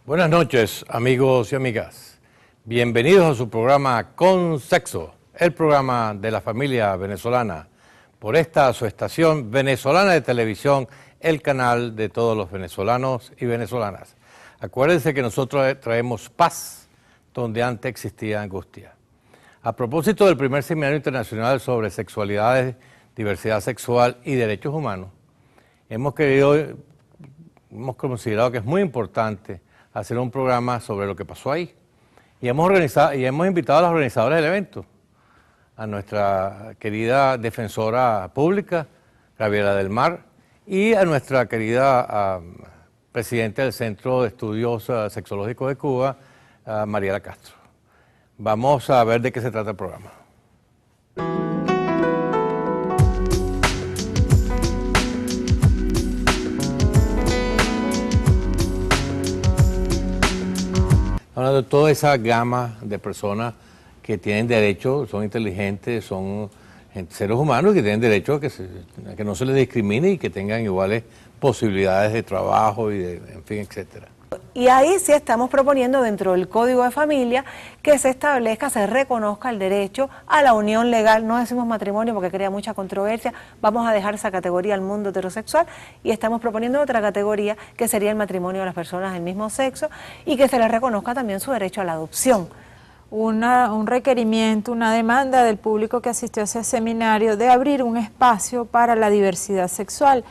Buenas noches, amigos y amigas. Bienvenidos a su programa Con Sexo, el programa de la familia venezolana, por esta su estación venezolana de televisión, el canal de todos los venezolanos y venezolanas. Acuérdense que nosotros traemos paz donde antes existía angustia. A propósito del primer seminario internacional sobre sexualidades, diversidad sexual y derechos humanos, hemos considerado que es muy importante hacer un programa sobre lo que pasó ahí. Y hemos invitado a los organizadores del evento, a nuestra querida defensora pública, Gabriela del Mar, y a nuestra querida presidenta del Centro de Estudios Sexológicos de Cuba, Mariela Castro. Vamos a ver de qué se trata el programa. Hablando de toda esa gama de personas que tienen derecho, son inteligentes, son seres humanos que tienen derecho a que no se les discrimine y que tengan iguales posibilidades de trabajo y en fin, etcétera. Y ahí sí estamos proponiendo dentro del Código de Familia que se establezca, se reconozca el derecho a la unión legal. No decimos matrimonio porque crea mucha controversia, vamos a dejar esa categoría al mundo heterosexual y estamos proponiendo otra categoría que sería el matrimonio de las personas del mismo sexo y que se les reconozca también su derecho a la adopción. Un requerimiento, una demanda del público que asistió a ese seminario de abrir un espacio para la diversidad sexual.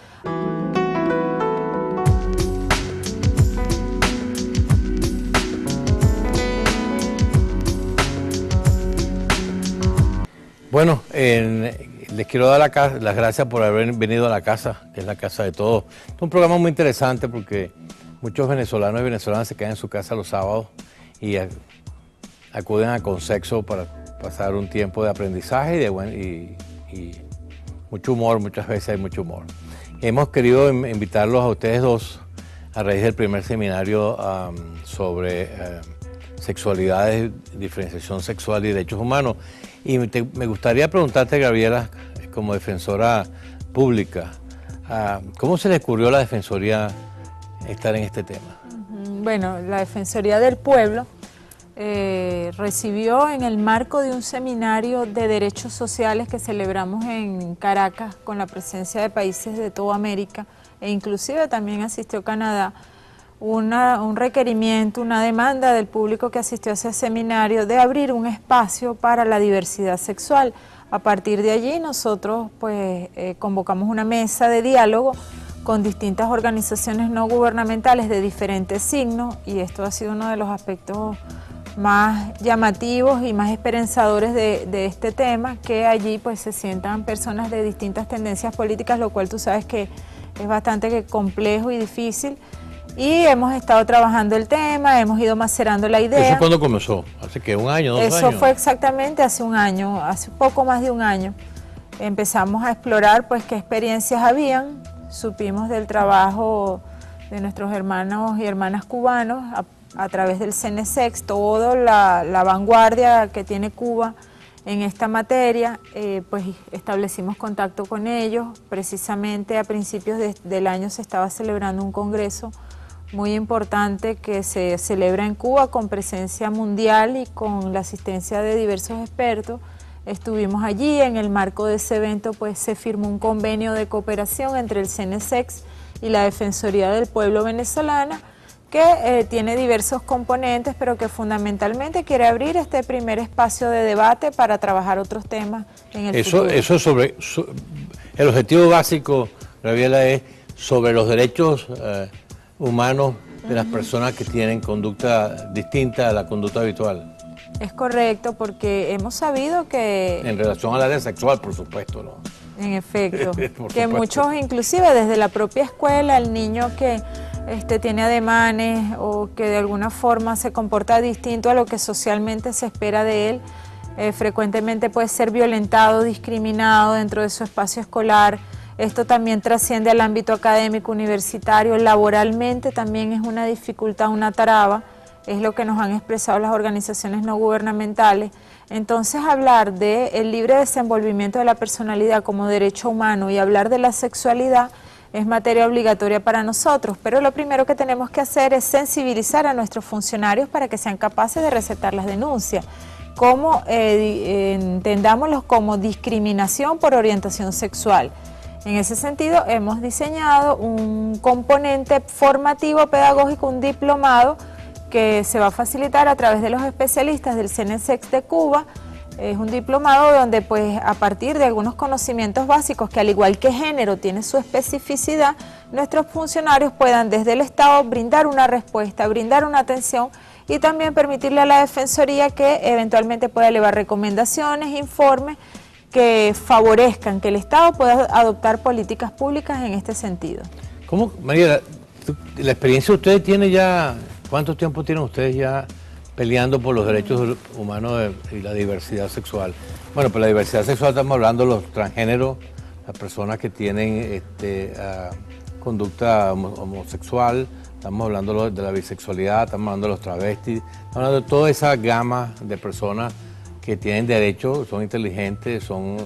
Bueno, les quiero dar las gracias por haber venido a la casa, que es la casa de todos. Es un programa muy interesante porque muchos venezolanos y venezolanas se quedan en su casa los sábados y acuden a Consexo para pasar un tiempo de aprendizaje y mucho humor, muchas veces hay mucho humor. Hemos querido invitarlos a ustedes dos a raíz del primer seminario sobre sexualidades, diferenciación sexual y derechos humanos. Y me gustaría preguntarte, Gabriela, como defensora pública, ¿cómo se le ocurrió a la Defensoría estar en este tema? Bueno, la Defensoría del Pueblo recibió en el marco de un seminario de derechos sociales que celebramos en Caracas con la presencia de países de toda América e inclusive también asistió Canadá, un requerimiento, una demanda del público que asistió a ese seminario de abrir un espacio para la diversidad sexual. A partir de allí nosotros convocamos una mesa de diálogo con distintas organizaciones no gubernamentales de diferentes signos y esto ha sido uno de los aspectos más llamativos y más esperanzadores de este tema, que allí se sientan personas de distintas tendencias políticas, lo cual tú sabes que es bastante complejo y difícil. Y hemos estado trabajando el tema, hemos ido macerando la idea. ¿Eso cuándo comenzó? ¿Hace qué? ¿Un año, 2 años? Eso fue exactamente hace un año, hace poco más de un año. Empezamos a explorar qué experiencias habían, supimos del trabajo de nuestros hermanos y hermanas cubanos a través del CNSEX, toda la vanguardia que tiene Cuba en esta materia, establecimos contacto con ellos. Precisamente a principios del año se estaba celebrando un congreso muy importante que se celebra en Cuba con presencia mundial y con la asistencia de diversos expertos. Estuvimos allí, en el marco de ese evento se firmó un convenio de cooperación entre el CNSEX y la Defensoría del Pueblo venezolana que tiene diversos componentes, pero que fundamentalmente quiere abrir este primer espacio de debate para trabajar otros temas en el futuro. Eso el objetivo básico, Gabriela, es sobre los derechos humanos de las personas que tienen conducta distinta a la conducta habitual. Es correcto, porque hemos sabido que... En relación al área sexual, por supuesto, ¿no? En efecto, que muchos, inclusive desde la propia escuela, el niño que tiene ademanes o que de alguna forma se comporta distinto a lo que socialmente se espera de él, frecuentemente puede ser violentado, discriminado dentro de su espacio escolar. Esto también trasciende al ámbito académico, universitario, laboralmente también es una dificultad, una traba, es lo que nos han expresado las organizaciones no gubernamentales. Entonces hablar del libre desenvolvimiento de la personalidad como derecho humano y hablar de la sexualidad es materia obligatoria para nosotros, pero lo primero que tenemos que hacer es sensibilizar a nuestros funcionarios para que sean capaces de recetar las denuncias, como entendámoslos como discriminación por orientación sexual. En ese sentido, hemos diseñado un componente formativo pedagógico, un diplomado, que se va a facilitar a través de los especialistas del CENESEX de Cuba. Es un diplomado donde, pues, a partir de algunos conocimientos básicos, que al igual que género tiene su especificidad, nuestros funcionarios puedan desde el Estado brindar una respuesta, brindar una atención y también permitirle a la Defensoría que eventualmente pueda elevar recomendaciones, informes que favorezcan que el Estado pueda adoptar políticas públicas en este sentido. ¿Cómo, María, la experiencia que ustedes tienen ya, cuánto tiempo tienen ustedes ya peleando por los derechos humanos y la diversidad sexual? Bueno, pues la diversidad sexual estamos hablando de los transgéneros, las personas que tienen conducta homosexual, estamos hablando de la bisexualidad, estamos hablando de los travestis, estamos hablando de toda esa gama de personas que tienen derecho, son inteligentes, son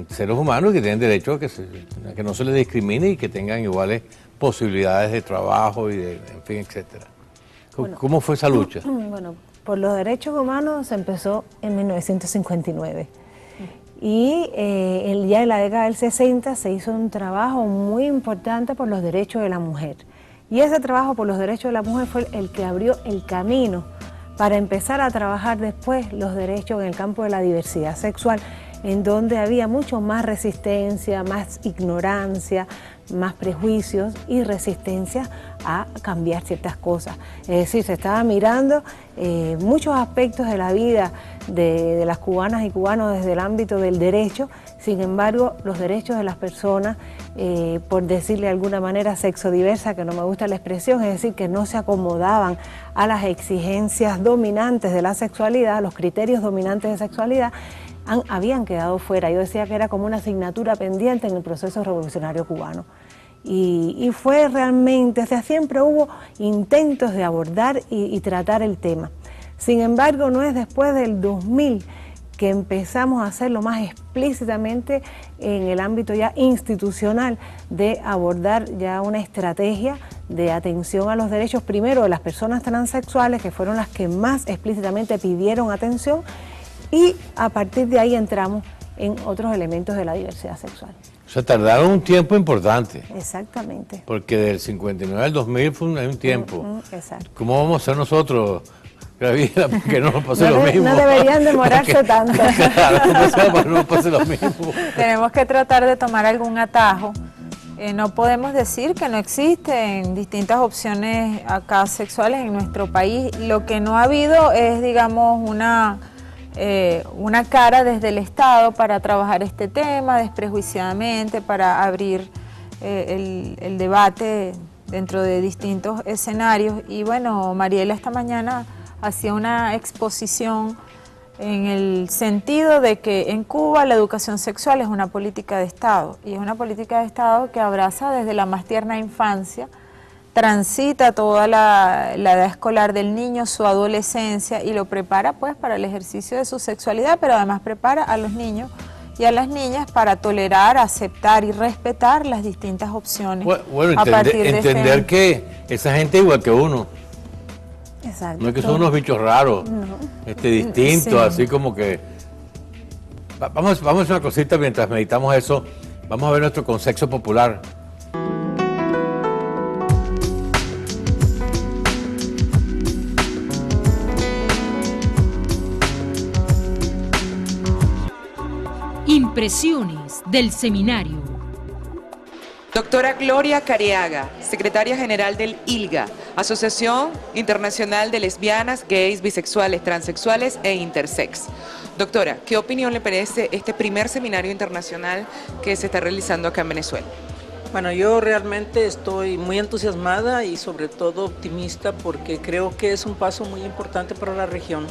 seres humanos y que tienen derecho a que no se les discrimine y que tengan iguales posibilidades de trabajo y de, en fin, etcétera. Bueno, ¿cómo fue esa lucha? Bueno, por los derechos humanos se empezó en 1959 y ya en la década del 60 se hizo un trabajo muy importante por los derechos de la mujer. Y ese trabajo por los derechos de la mujer fue el que abrió el camino para empezar a trabajar después los derechos en el campo de la diversidad sexual, en donde había mucho más resistencia, más ignorancia, más prejuicios y resistencia a cambiar ciertas cosas. Es decir, se estaba mirando muchos aspectos de la vida de las cubanas y cubanos desde el ámbito del derecho. Sin embargo, los derechos de las personas, por decirle de alguna manera sexodiversa, que no me gusta la expresión, es decir, que no se acomodaban a las exigencias dominantes de la sexualidad, los criterios dominantes de sexualidad, habían quedado fuera. Yo decía que era como una asignatura pendiente en el proceso revolucionario cubano. Y fue realmente, o sea, siempre hubo intentos de abordar y tratar el tema. Sin embargo, no es después del 2000 que empezamos a hacerlo más explícitamente en el ámbito ya institucional, de abordar ya una estrategia de atención a los derechos, primero de las personas transexuales, que fueron las que más explícitamente pidieron atención, y a partir de ahí entramos en otros elementos de la diversidad sexual. O sea, tardaron un tiempo importante. Exactamente. Porque del 59 al 2000 fue un tiempo. Exacto. ¿Cómo vamos a hacer nosotros, Graviela, que no nos pase lo mismo? No deberían demorarse tanto. Claro, para que no nos pase lo mismo. Tenemos que tratar de tomar algún atajo. No podemos decir que no existen distintas opciones acá sexuales en nuestro país. Lo que no ha habido es, digamos, una cara desde el Estado para trabajar este tema desprejuiciadamente, para abrir el debate dentro de distintos escenarios. Y bueno, Mariela esta mañana hacía una exposición en el sentido de que en Cuba la educación sexual es una política de Estado, y es una política de Estado que abraza desde la más tierna infancia, transita toda la edad escolar del niño, su adolescencia, y lo prepara pues para el ejercicio de su sexualidad, pero además prepara a los niños y a las niñas para tolerar, aceptar y respetar las distintas opciones. Bueno, entender que esa gente es igual que uno. Exacto. No es que son unos bichos raros, No. Distintos, Sí. así como que... Vamos a hacer una cosita mientras meditamos eso. Vamos a ver nuestro concepto popular. Impresiones del seminario. Doctora Gloria Cariaga, secretaria general del ILGA, Asociación Internacional de Lesbianas, Gays, Bisexuales, Transexuales e Intersex. Doctora, ¿qué opinión le merece este primer seminario internacional que se está realizando acá en Venezuela? Bueno, yo realmente estoy muy entusiasmada y sobre todo optimista, porque creo que es un paso muy importante para la región.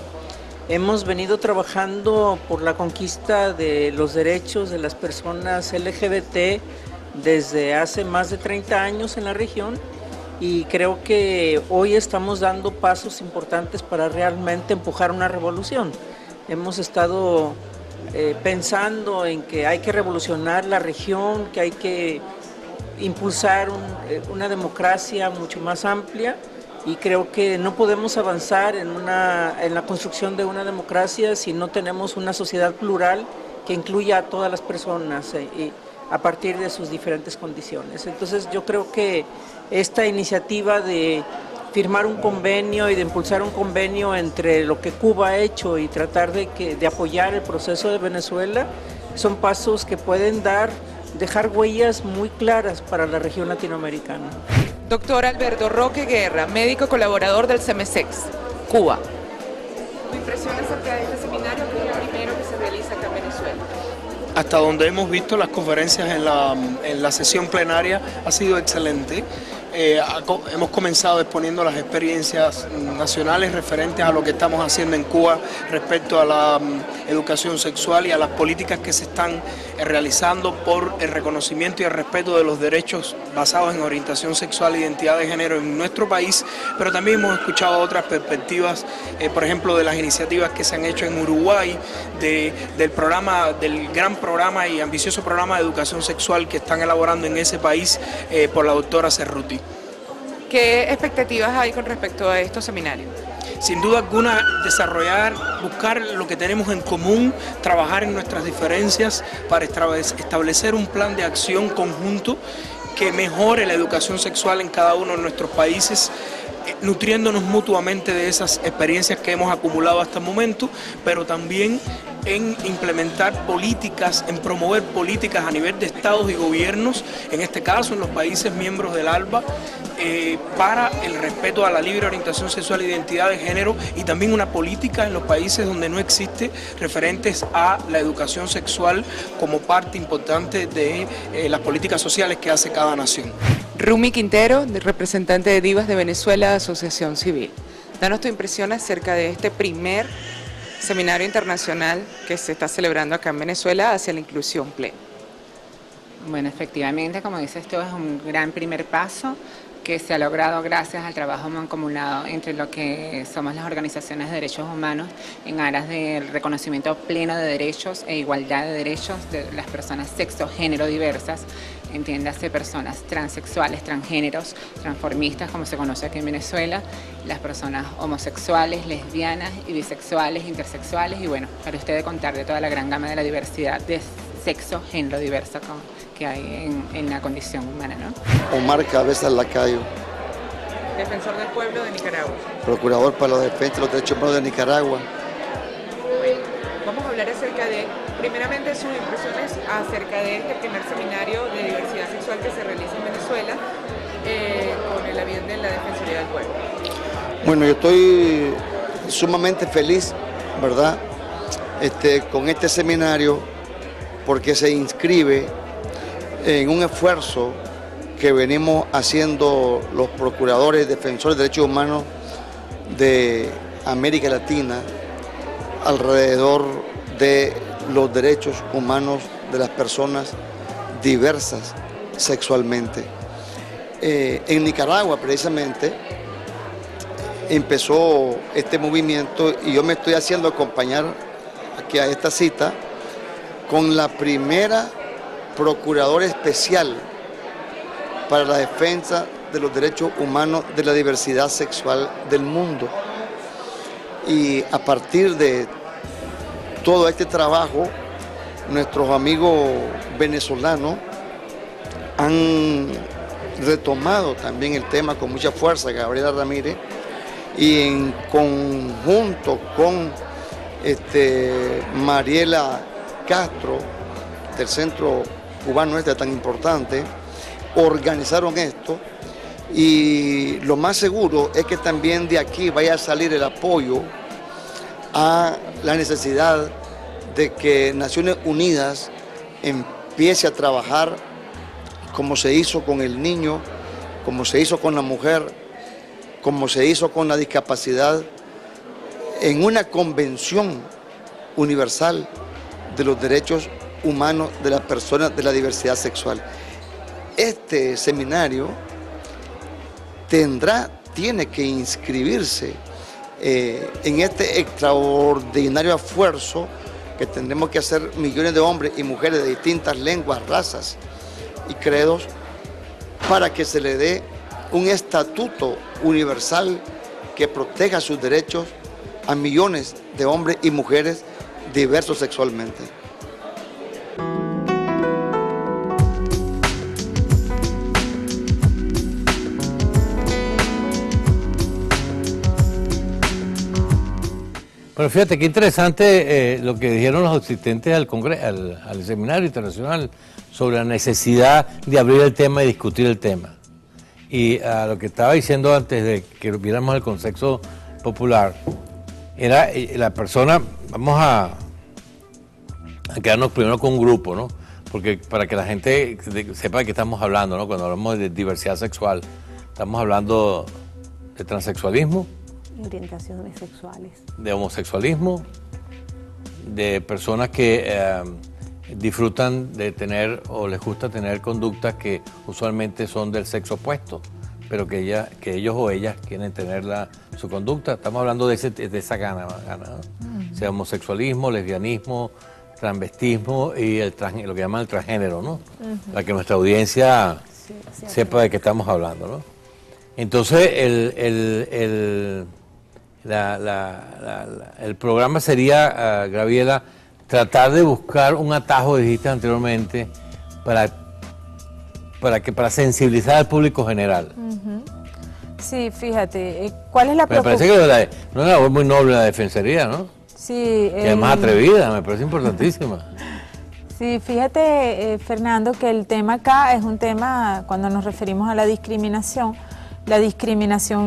Hemos venido trabajando por la conquista de los derechos de las personas LGBT desde hace más de 30 años en la región, y creo que hoy estamos dando pasos importantes para realmente empujar una revolución. Hemos estado pensando en que hay que revolucionar la región, que hay que impulsar una democracia mucho más amplia, y creo que no podemos avanzar en la construcción de una democracia si no tenemos una sociedad plural que incluya a todas las personas y a partir de sus diferentes condiciones. Entonces yo creo que esta iniciativa de firmar un convenio y de impulsar un convenio entre lo que Cuba ha hecho y tratar de apoyar el proceso de Venezuela son pasos que pueden dejar huellas muy claras para la región latinoamericana. Doctor Alberto Roque Guerra, médico colaborador del CEMESEX, Cuba. ¿Tu impresión acerca de este seminario, que es el primero que se realiza acá en Venezuela? Hasta donde hemos visto las conferencias en la sesión plenaria ha sido excelente. Hemos comenzado exponiendo las experiencias nacionales referentes a lo que estamos haciendo en Cuba respecto a la educación sexual y a las políticas que se están realizando por el reconocimiento y el respeto de los derechos basados en orientación sexual e identidad de género en nuestro país, pero también hemos escuchado otras perspectivas, por ejemplo, de las iniciativas que se han hecho en Uruguay, del gran programa y ambicioso programa de educación sexual que están elaborando en ese país por la doctora Cerruti. ¿Qué expectativas hay con respecto a estos seminarios? Sin duda alguna, buscar lo que tenemos en común, trabajar en nuestras diferencias para establecer un plan de acción conjunto que mejore la educación sexual en cada uno de nuestros países, nutriéndonos mutuamente de esas experiencias que hemos acumulado hasta el momento, pero también en implementar políticas, en promover políticas a nivel de estados y gobiernos, en este caso en los países miembros del ALBA, para el respeto a la libre orientación sexual e identidad de género, y también una política en los países donde no existe referentes a la educación sexual como parte importante de las políticas sociales que hace cada nación. Rumi Quintero, representante de Divas de Venezuela, Asociación Civil. Danos tu impresión acerca de este primer seminario internacional que se está celebrando acá en Venezuela hacia la inclusión plena. Bueno, efectivamente, como dices tú, es un gran primer paso que se ha logrado gracias al trabajo mancomunado entre lo que somos las organizaciones de derechos humanos en aras del reconocimiento pleno de derechos e igualdad de derechos de las personas sexo, género diversas, entiéndase personas transexuales, transgéneros, transformistas, como se conoce aquí en Venezuela, las personas homosexuales, lesbianas y bisexuales, intersexuales, y bueno, para ustedes contar de toda la gran gama de la diversidad de sexo, género diversa que hay en la condición humana, ¿no? Omar Cabezas Lacayo, Defensor del Pueblo de Nicaragua. Procurador para la Defensa de los Derechos Humanos de Nicaragua. Bueno, vamos a hablar acerca de, primeramente, sus impresiones acerca de este primer seminario de diversidad sexual que se realiza en Venezuela con el avión de la Defensoría del Pueblo. Bueno, yo estoy sumamente feliz, ¿verdad?, con este seminario, porque se inscribe en un esfuerzo que venimos haciendo los procuradores defensores de derechos humanos de América Latina alrededor de los derechos humanos de las personas diversas sexualmente. En Nicaragua, precisamente, empezó este movimiento y yo me estoy haciendo acompañar aquí a esta cita con la primera procuradora especial para la defensa de los derechos humanos de la diversidad sexual del mundo. Y a partir de todo este trabajo, nuestros amigos venezolanos han retomado también el tema con mucha fuerza, Gabriela Ramírez, y en conjunto con Mariela Castro, del Centro Cubano tan importante, organizaron esto, y lo más seguro es que también de aquí vaya a salir el apoyo a la necesidad de que Naciones Unidas empiece a trabajar como se hizo con el niño, como se hizo con la mujer, como se hizo con la discapacidad, en una convención universal de los derechos humanos de las personas de la diversidad sexual. Este seminario tiene que inscribirse en este extraordinario esfuerzo que tendremos que hacer millones de hombres y mujeres de distintas lenguas, razas y credos para que se le dé un estatuto universal que proteja sus derechos a millones de hombres y mujeres diversos sexualmente. Pero fíjate qué interesante lo que dijeron los asistentes al seminario internacional sobre la necesidad de abrir el tema y discutir el tema. Y lo que estaba diciendo antes de que viéramos el concepto popular, era la persona, vamos a quedarnos primero con un grupo, ¿no? Porque para que la gente sepa de qué estamos hablando, ¿no? Cuando hablamos de diversidad sexual, estamos hablando de transexualismo, orientaciones sexuales, de homosexualismo, de personas que disfrutan de tener o les gusta tener conductas que usualmente son del sexo opuesto, pero que ellos o ellas quieren tener su conducta. Estamos hablando de esa gana, ¿no? O sea, homosexualismo, lesbianismo, transvestismo y lo que llaman el transgénero, ¿no? Para que nuestra audiencia sepa de qué estamos hablando, ¿no? Entonces, el programa sería, Graviela, tratar de buscar un atajo, dijiste anteriormente, para sensibilizar al público general. Sí, fíjate, ¿cuál es la Me parece que no es una labor muy noble la defensoría, ¿no? Sí. Que es más atrevida, me parece importantísima. Sí, fíjate, Fernando, que el tema acá es un tema, cuando nos referimos a la discriminación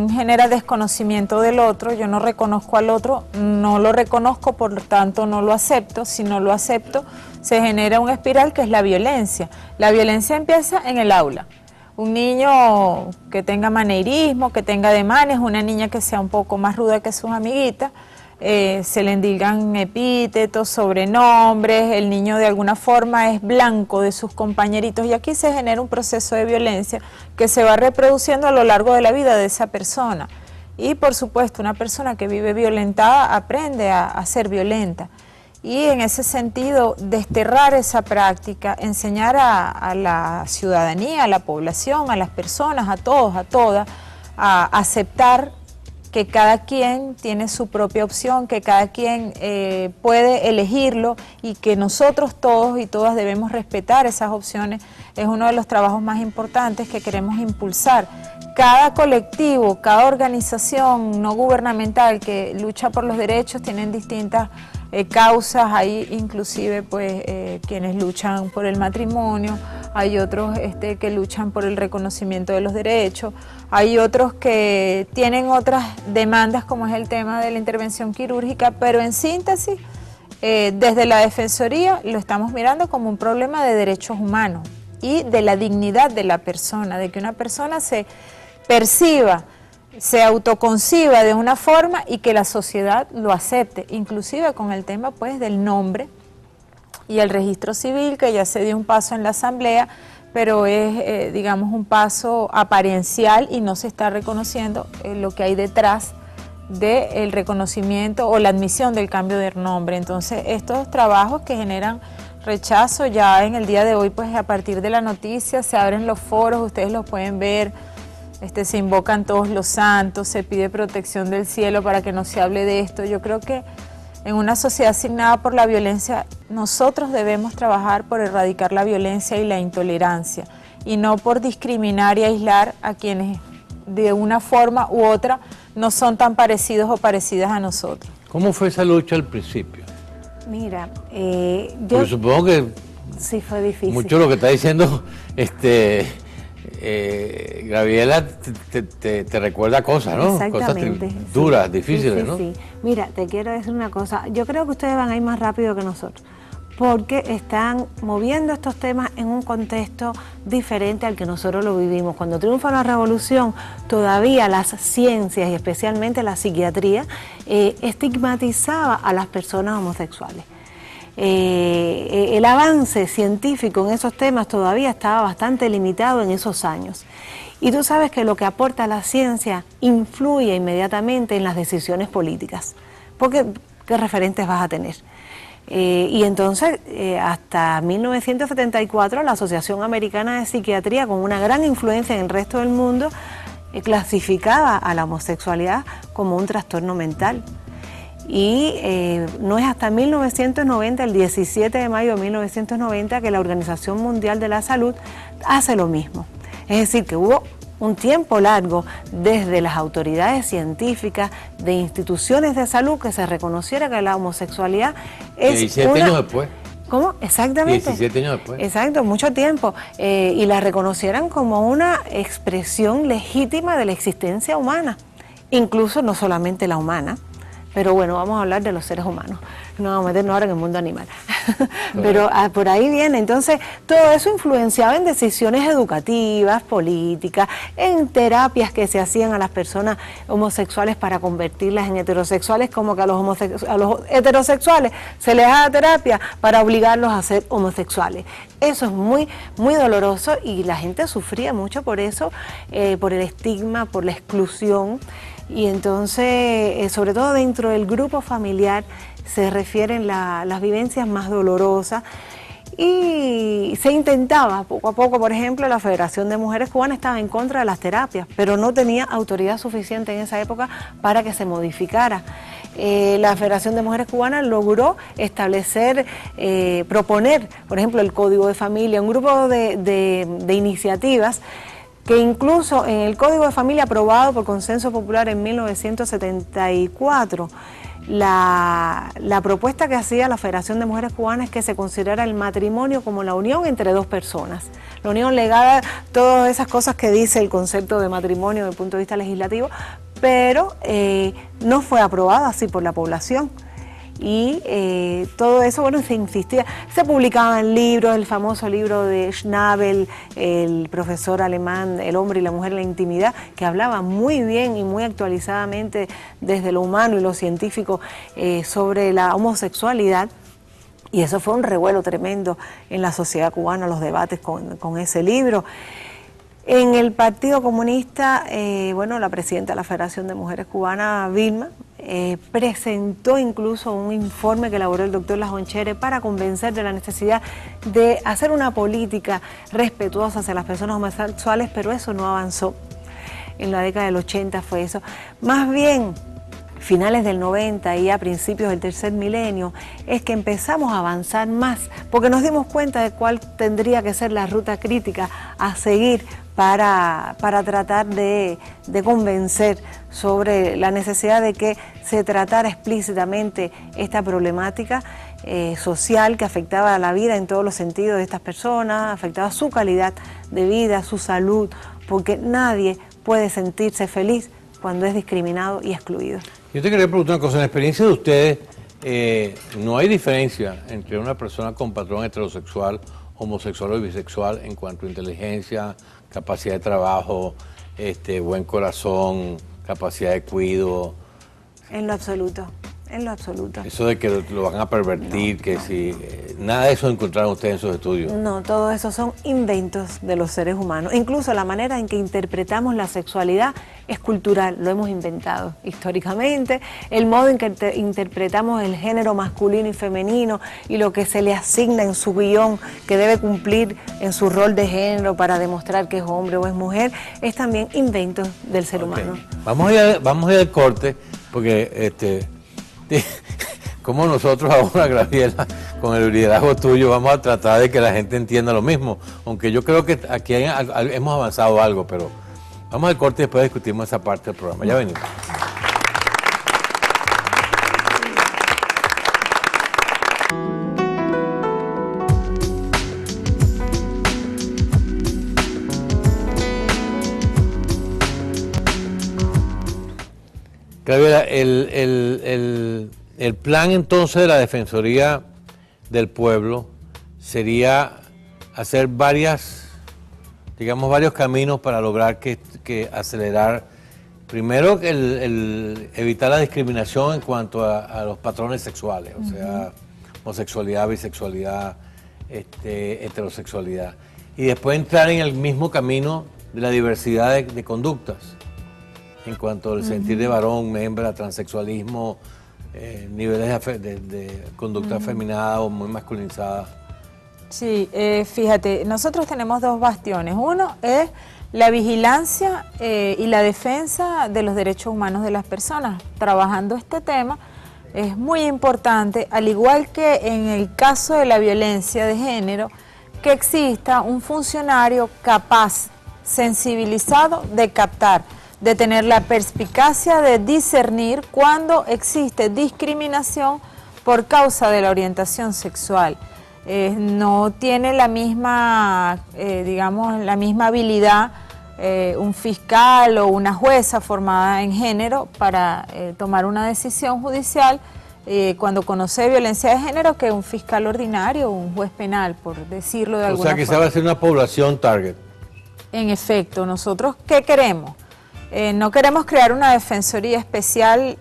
genera desconocimiento del otro. Yo no reconozco al otro, no lo reconozco, por lo tanto no lo acepto. Si no lo acepto, se genera una espiral que es la violencia. La violencia empieza en el aula. Un niño que tenga maneirismo, que tenga ademanes, una niña que sea un poco más ruda que sus amiguitas, se le indican epítetos, sobrenombres, el niño de alguna forma es blanco de sus compañeritos y aquí se genera un proceso de violencia que se va reproduciendo a lo largo de la vida de esa persona. Y por supuesto, una persona que vive violentada aprende a ser violenta. Y en ese sentido, desterrar esa práctica, enseñar a la ciudadanía, a la población, a las personas, a todos, a todas, a aceptar que cada quien tiene su propia opción, que cada quien puede elegirlo y que nosotros todos y todas debemos respetar esas opciones, es uno de los trabajos más importantes que queremos impulsar. Cada colectivo, cada organización no gubernamental que lucha por los derechos tienen distintas causas, hay inclusive pues quienes luchan por el matrimonio, hay otros que luchan por el reconocimiento de los derechos, hay otros que tienen otras demandas como es el tema de la intervención quirúrgica, pero en síntesis, desde la Defensoría lo estamos mirando como un problema de derechos humanos y de la dignidad de la persona, de que una persona se perciba, se autoconciba de una forma y que la sociedad lo acepte, inclusive con el tema pues del nombre y el registro civil, que ya se dio un paso en la Asamblea, pero es digamos un paso apariencial y no se está reconociendo lo que hay detrás del reconocimiento o la admisión del cambio de nombre. Entonces estos trabajos que generan rechazo ya en el día de hoy, pues a partir de la noticia se abren los foros, ustedes los pueden ver. Se invocan todos los santos, se pide protección del cielo para que no se hable de esto. Yo creo que en una sociedad asignada por la violencia, nosotros debemos trabajar por erradicar la violencia y la intolerancia, y no por discriminar y aislar a quienes de una forma u otra no son tan parecidos o parecidas a nosotros. ¿Cómo fue esa lucha al principio? Mira, yo supongo que sí fue difícil. Mucho lo que está diciendo Graviela te recuerda cosas, ¿no? Exactamente. Cosas duras, difíciles, sí, ¿no? Sí. Mira, te quiero decir una cosa. Yo creo que ustedes van a ir más rápido que nosotros, porque están moviendo estos temas en un contexto diferente al que nosotros lo vivimos. Cuando triunfa la revolución, todavía las ciencias y especialmente la psiquiatría estigmatizaba a las personas homosexuales. El avance científico en esos temas todavía estaba bastante limitado en esos años. Y tú sabes que lo que aporta la ciencia influye inmediatamente en las decisiones políticas, porque ¿qué referentes vas a tener? Y entonces, hasta 1974, la Asociación Americana de Psiquiatría, con una gran influencia en el resto del mundo, clasificaba a la homosexualidad como un trastorno mental. Y no es hasta 1990, el 17 de mayo de 1990, que la Organización Mundial de la Salud hace lo mismo. Es decir, que hubo un tiempo largo desde las autoridades científicas de instituciones de salud que se reconociera que la homosexualidad es 17 años después. ¿Cómo? Exactamente. 17 años después. Exacto, mucho tiempo. Y la reconocieran como una expresión legítima de la existencia humana, incluso no solamente la humana. Pero bueno, vamos a hablar de los seres humanos, no vamos a meternos ahora en el mundo animal. Pero por ahí viene, entonces todo eso influenciaba en decisiones educativas, políticas, en terapias que se hacían a las personas homosexuales para convertirlas en heterosexuales, como que a los heterosexuales se les da terapia para obligarlos a ser homosexuales. Eso es muy, muy doloroso y la gente sufría mucho por eso, por el estigma, por la exclusión. Y entonces, sobre todo dentro del grupo familiar, se refieren las vivencias más dolorosas y se intentaba poco a poco. Por ejemplo, la Federación de Mujeres Cubanas estaba en contra de las terapias, pero no tenía autoridad suficiente en esa época para que se modificara. La Federación de Mujeres Cubanas logró establecer, proponer, por ejemplo, el Código de Familia, un grupo de iniciativas que incluso en el Código de Familia aprobado por consenso popular en 1974, la propuesta que hacía la Federación de Mujeres Cubanas es que se considerara el matrimonio como la unión entre dos personas. La unión legal, todas esas cosas que dice el concepto de matrimonio desde el punto de vista legislativo, pero no fue aprobada así por la población. Y todo eso, bueno, se insistía, se publicaban libros, el famoso libro de Schnabel, el profesor alemán, El hombre y la mujer en la intimidad, que hablaba muy bien y muy actualizadamente desde lo humano y lo científico sobre la homosexualidad. Y eso fue un revuelo tremendo en la sociedad cubana, los debates con ese libro. En el Partido Comunista, bueno, la presidenta de la Federación de Mujeres Cubanas, Vilma, presentó incluso un informe que elaboró el doctor Lajonchere para convencer de la necesidad de hacer una política respetuosa hacia las personas homosexuales, pero eso no avanzó. En la década del 80 fue eso. Más bien, finales del 90 y a principios del tercer milenio, es que empezamos a avanzar más, porque nos dimos cuenta de cuál tendría que ser la ruta crítica a seguir para tratar de convencer sobre la necesidad de que se tratara explícitamente esta problemática social que afectaba a la vida en todos los sentidos de estas personas, afectaba su calidad de vida, su salud, porque nadie puede sentirse feliz cuando es discriminado y excluido. Yo te quería preguntar una cosa, en la experiencia de ustedes, no hay diferencia entre una persona con patrón heterosexual, homosexual o bisexual en cuanto a inteligencia, capacidad de trabajo, buen corazón, capacidad de cuidado. En lo absoluto, en lo absoluto. Eso de que lo van a pervertir, no, que no. Si nada de eso encontraron ustedes en sus estudios. No, todo eso son inventos de los seres humanos. Incluso la manera en que interpretamos la sexualidad es cultural, lo hemos inventado históricamente. El modo en que interpretamos el género masculino y femenino y lo que se le asigna en su guión que debe cumplir en su rol de género para demostrar que es hombre o es mujer, es también inventos del ser humano. Vamos a ir al corte, porque como nosotros ahora, Graciela, con el liderazgo tuyo, vamos a tratar de que la gente entienda lo mismo, aunque yo creo que aquí hemos avanzado algo, pero vamos al corte y después discutimos esa parte del programa. Ya venimos. Gabriela, el plan entonces de la Defensoría del Pueblo sería hacer varios caminos para lograr que acelerar, primero evitar la discriminación en cuanto a los patrones sexuales, o sea, homosexualidad, bisexualidad, heterosexualidad, y después entrar en el mismo camino de la diversidad de conductas, en cuanto al sentir de varón, hembra, transexualismo, niveles de conducta afeminada o muy masculinizada. Sí, fíjate, nosotros tenemos dos bastiones. Uno es la vigilancia y la defensa de los derechos humanos de las personas. Trabajando este tema es muy importante, al igual que en el caso de la violencia de género, que exista un funcionario capaz, sensibilizado de captar, de tener la perspicacia de discernir cuando existe discriminación por causa de la orientación sexual. No tiene la misma, digamos, la misma habilidad un fiscal o una jueza formada en género para tomar una decisión judicial cuando conoce violencia de género que un fiscal ordinario o un juez penal, por decirlo de alguna forma. O sea que esa va a ser una población target. En efecto, nosotros ¿qué queremos? No queremos crear una defensoría especial,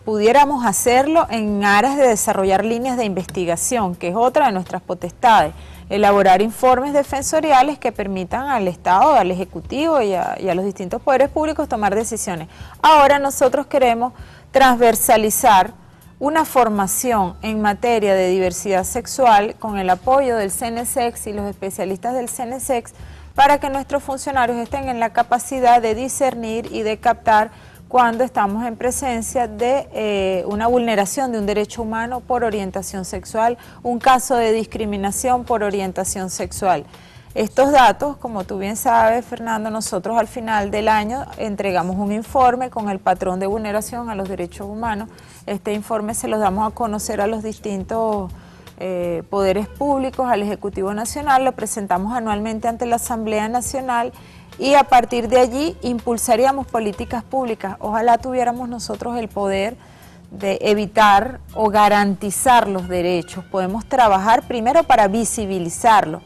pudiéramos hacerlo en aras de desarrollar líneas de investigación, que es otra de nuestras potestades, elaborar informes defensoriales que permitan al Estado, al Ejecutivo y a los distintos poderes públicos tomar decisiones. Ahora nosotros queremos transversalizar una formación en materia de diversidad sexual con el apoyo del CNSEX y los especialistas del CNSEX, para que nuestros funcionarios estén en la capacidad de discernir y de captar cuando estamos en presencia de una vulneración de un derecho humano por orientación sexual, un caso de discriminación por orientación sexual. Estos datos, como tú bien sabes, Fernando, nosotros al final del año entregamos un informe con el patrón de vulneración a los derechos humanos. Este informe se los damos a conocer a los distintos poderes públicos, al Ejecutivo Nacional, lo presentamos anualmente ante la Asamblea Nacional y a partir de allí impulsaríamos políticas públicas. Ojalá tuviéramos nosotros el poder de evitar o garantizar los derechos. Podemos trabajar primero para visibilizarlos.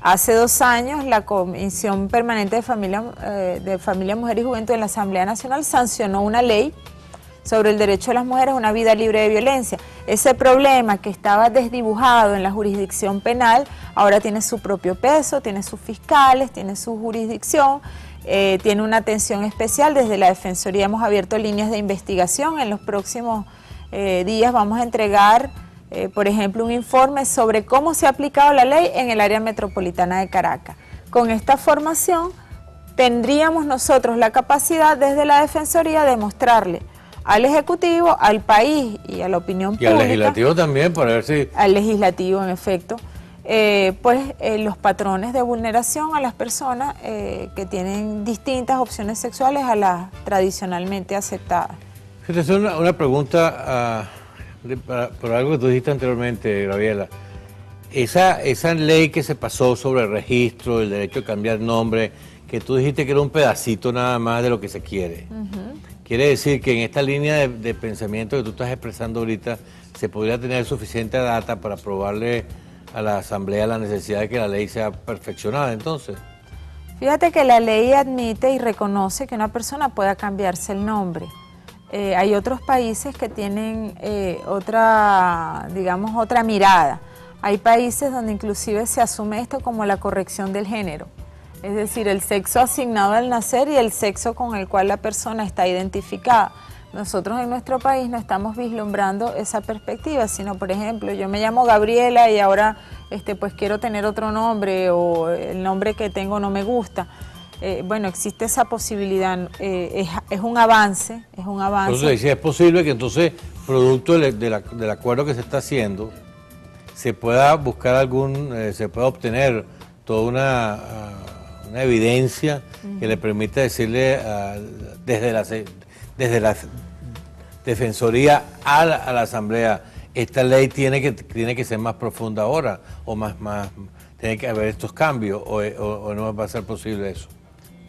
Hace 2 años la Comisión Permanente de Familia, Mujer y Juventud en la Asamblea Nacional sancionó una ley sobre el derecho de las mujeres a una vida libre de violencia. Ese problema que estaba desdibujado en la jurisdicción penal, ahora tiene su propio peso, tiene sus fiscales, tiene su jurisdicción, tiene una atención especial. Desde la Defensoría hemos abierto líneas de investigación. En los próximos días vamos a entregar, por ejemplo, un informe sobre cómo se ha aplicado la ley en el área metropolitana de Caracas. Con esta formación tendríamos nosotros la capacidad desde la Defensoría de mostrarle al Ejecutivo, al país y a la opinión pública. Y al Legislativo también, para ver si... Al Legislativo, en efecto, los patrones de vulneración a las personas que tienen distintas opciones sexuales a las tradicionalmente aceptadas. Esta es una pregunta por algo que tú dijiste anteriormente, Gabriela. Esa ley que se pasó sobre el registro, el derecho a cambiar nombre, que tú dijiste que era un pedacito nada más de lo que se quiere. Quiere decir que en esta línea de pensamiento que tú estás expresando ahorita, se podría tener suficiente data para probarle a la Asamblea la necesidad de que la ley sea perfeccionada, entonces. Fíjate que la ley admite y reconoce que una persona pueda cambiarse el nombre. Hay otros países que tienen otra mirada. Hay países donde inclusive se asume esto como la corrección del género. Es decir, el sexo asignado al nacer y el sexo con el cual la persona está identificada. Nosotros en nuestro país no estamos vislumbrando esa perspectiva, sino, por ejemplo, yo me llamo Gabriela y ahora pues quiero tener otro nombre o el nombre que tengo no me gusta. Bueno, existe esa posibilidad, es un avance, Entonces, es posible que entonces, producto del acuerdo que se está haciendo, se pueda buscar se pueda obtener toda una evidencia que le permita decirle desde la Defensoría a la Asamblea, esta ley tiene que ser más profunda ahora, o más tiene que haber estos cambios, o no va a ser posible eso.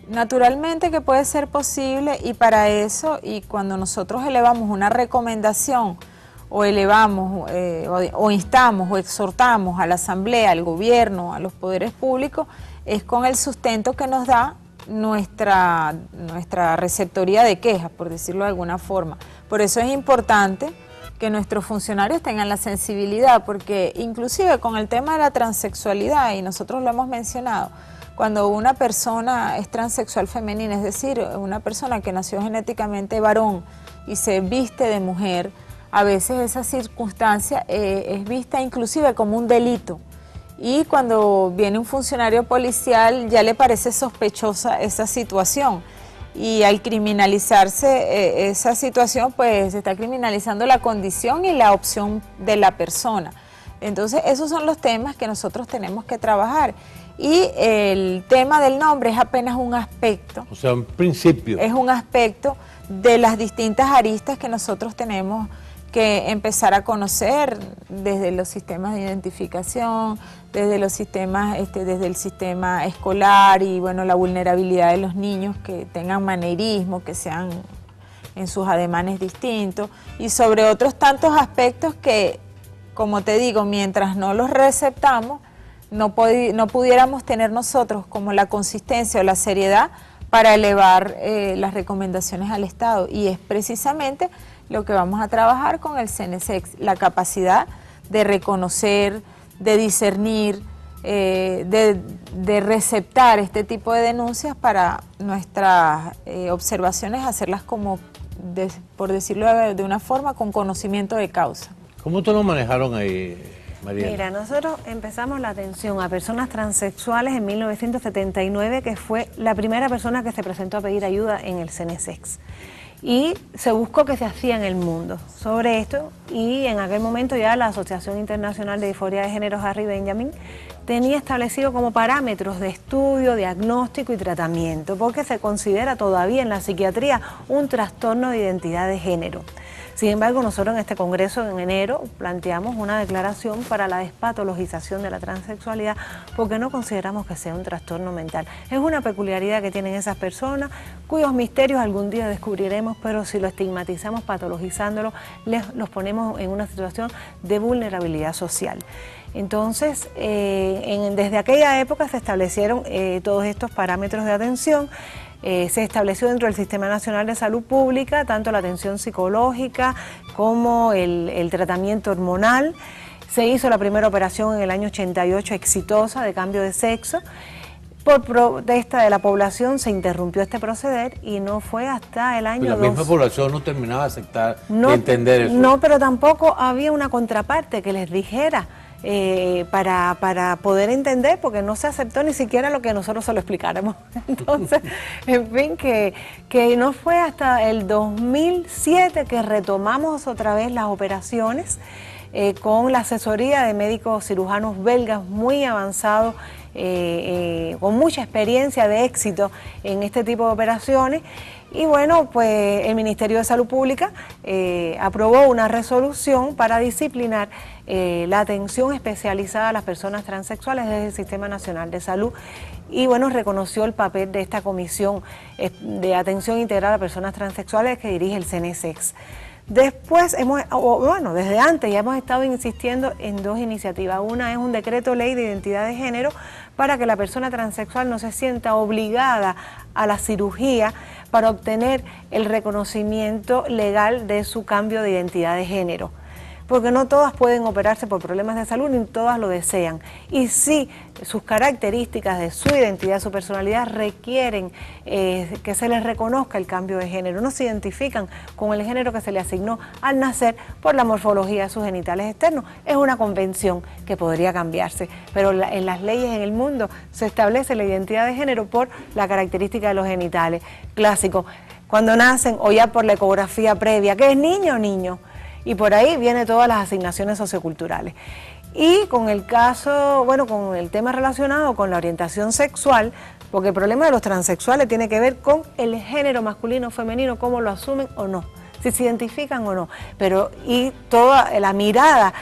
Naturalmente que puede ser posible, y para eso, y cuando nosotros elevamos una recomendación o elevamos o instamos o exhortamos a la Asamblea, al gobierno, a los poderes públicos, es con el sustento que nos da nuestra receptoría de quejas, por decirlo de alguna forma. Por eso es importante que nuestros funcionarios tengan la sensibilidad, porque inclusive con el tema de la transexualidad, y nosotros lo hemos mencionado, cuando una persona es transexual femenina, es decir, una persona que nació genéticamente varón y se viste de mujer, a veces esa circunstancia es vista inclusive como un delito. Y cuando viene un funcionario policial ya le parece sospechosa esa situación. Y al criminalizarse esa situación, pues se está criminalizando la condición y la opción de la persona. Entonces, esos son los temas que nosotros tenemos que trabajar. Y el tema del nombre es apenas un aspecto. O sea, un principio. Es un aspecto de las distintas aristas que nosotros tenemos que empezar a conocer desde los sistemas de identificación, desde los sistemas, desde el sistema escolar y bueno, la vulnerabilidad de los niños que tengan manerismo, que sean en sus ademanes distintos y sobre otros tantos aspectos que, como te digo, mientras no los receptamos, no pudiéramos tener nosotros como la consistencia o la seriedad para elevar las recomendaciones al Estado. Y es precisamente lo que vamos a trabajar con el CNSEX, la capacidad de reconocer, de discernir, de receptar este tipo de denuncias para nuestras observaciones, hacerlas como, por decirlo de una forma, con conocimiento de causa. ¿Cómo te lo manejaron ahí, Mariela? Mira, nosotros empezamos la atención a personas transexuales en 1979, que fue la primera persona que se presentó a pedir ayuda en el CNSEX. Y se buscó qué se hacía en el mundo sobre esto, y en aquel momento ya la Asociación Internacional de Disforia de Género, Harry Benjamin, tenía establecido como parámetros de estudio, diagnóstico y tratamiento, porque se considera todavía en la psiquiatría un trastorno de identidad de género. Sin embargo, nosotros en este congreso en enero planteamos una declaración para la despatologización de la transexualidad porque no consideramos que sea un trastorno mental. Es una peculiaridad que tienen esas personas cuyos misterios algún día descubriremos, pero si lo estigmatizamos patologizándolo, los ponemos en una situación de vulnerabilidad social. Entonces, desde aquella época se establecieron todos estos parámetros de atención. Se estableció dentro del Sistema Nacional de Salud Pública tanto la atención psicológica como el tratamiento hormonal. Se hizo la primera operación en el año 88 exitosa de cambio de sexo. Por protesta de la población se interrumpió este proceder y no fue hasta el año 2000. La misma población no terminaba de aceptar, de entender eso. No, pero tampoco había una contraparte que les dijera para poder entender, porque no se aceptó ni siquiera lo que nosotros se lo explicáramos. Entonces, en fin, que no fue hasta el 2007 que retomamos otra vez las operaciones con la asesoría de médicos cirujanos belgas muy avanzados, con mucha experiencia de éxito en este tipo de operaciones. Y bueno, pues el Ministerio de Salud Pública aprobó una resolución para disciplinar la atención especializada a las personas transexuales desde el Sistema Nacional de Salud. Y bueno, reconoció el papel de esta comisión de atención integral a personas transexuales que dirige el CNSEX. Después, desde antes ya hemos estado insistiendo en dos iniciativas. Una es un decreto ley de identidad de género para que la persona transexual no se sienta obligada a la cirugía para obtener el reconocimiento legal de su cambio de identidad de género. Porque no todas pueden operarse por problemas de salud, ni todas lo desean. Y sí, sus características de su identidad, su personalidad requieren que se les reconozca el cambio de género. No se identifican con el género que se le asignó al nacer por la morfología de sus genitales externos. Es una convención que podría cambiarse, pero en las leyes en el mundo se establece la identidad de género por la característica de los genitales. Clásico, cuando nacen o ya por la ecografía previa, que es niño o niño. Y por ahí vienen todas las asignaciones socioculturales. Y con el caso, con el tema relacionado con la orientación sexual, porque el problema de los transexuales tiene que ver con el género masculino o femenino, cómo lo asumen o no, si se identifican o no. Y toda la mirada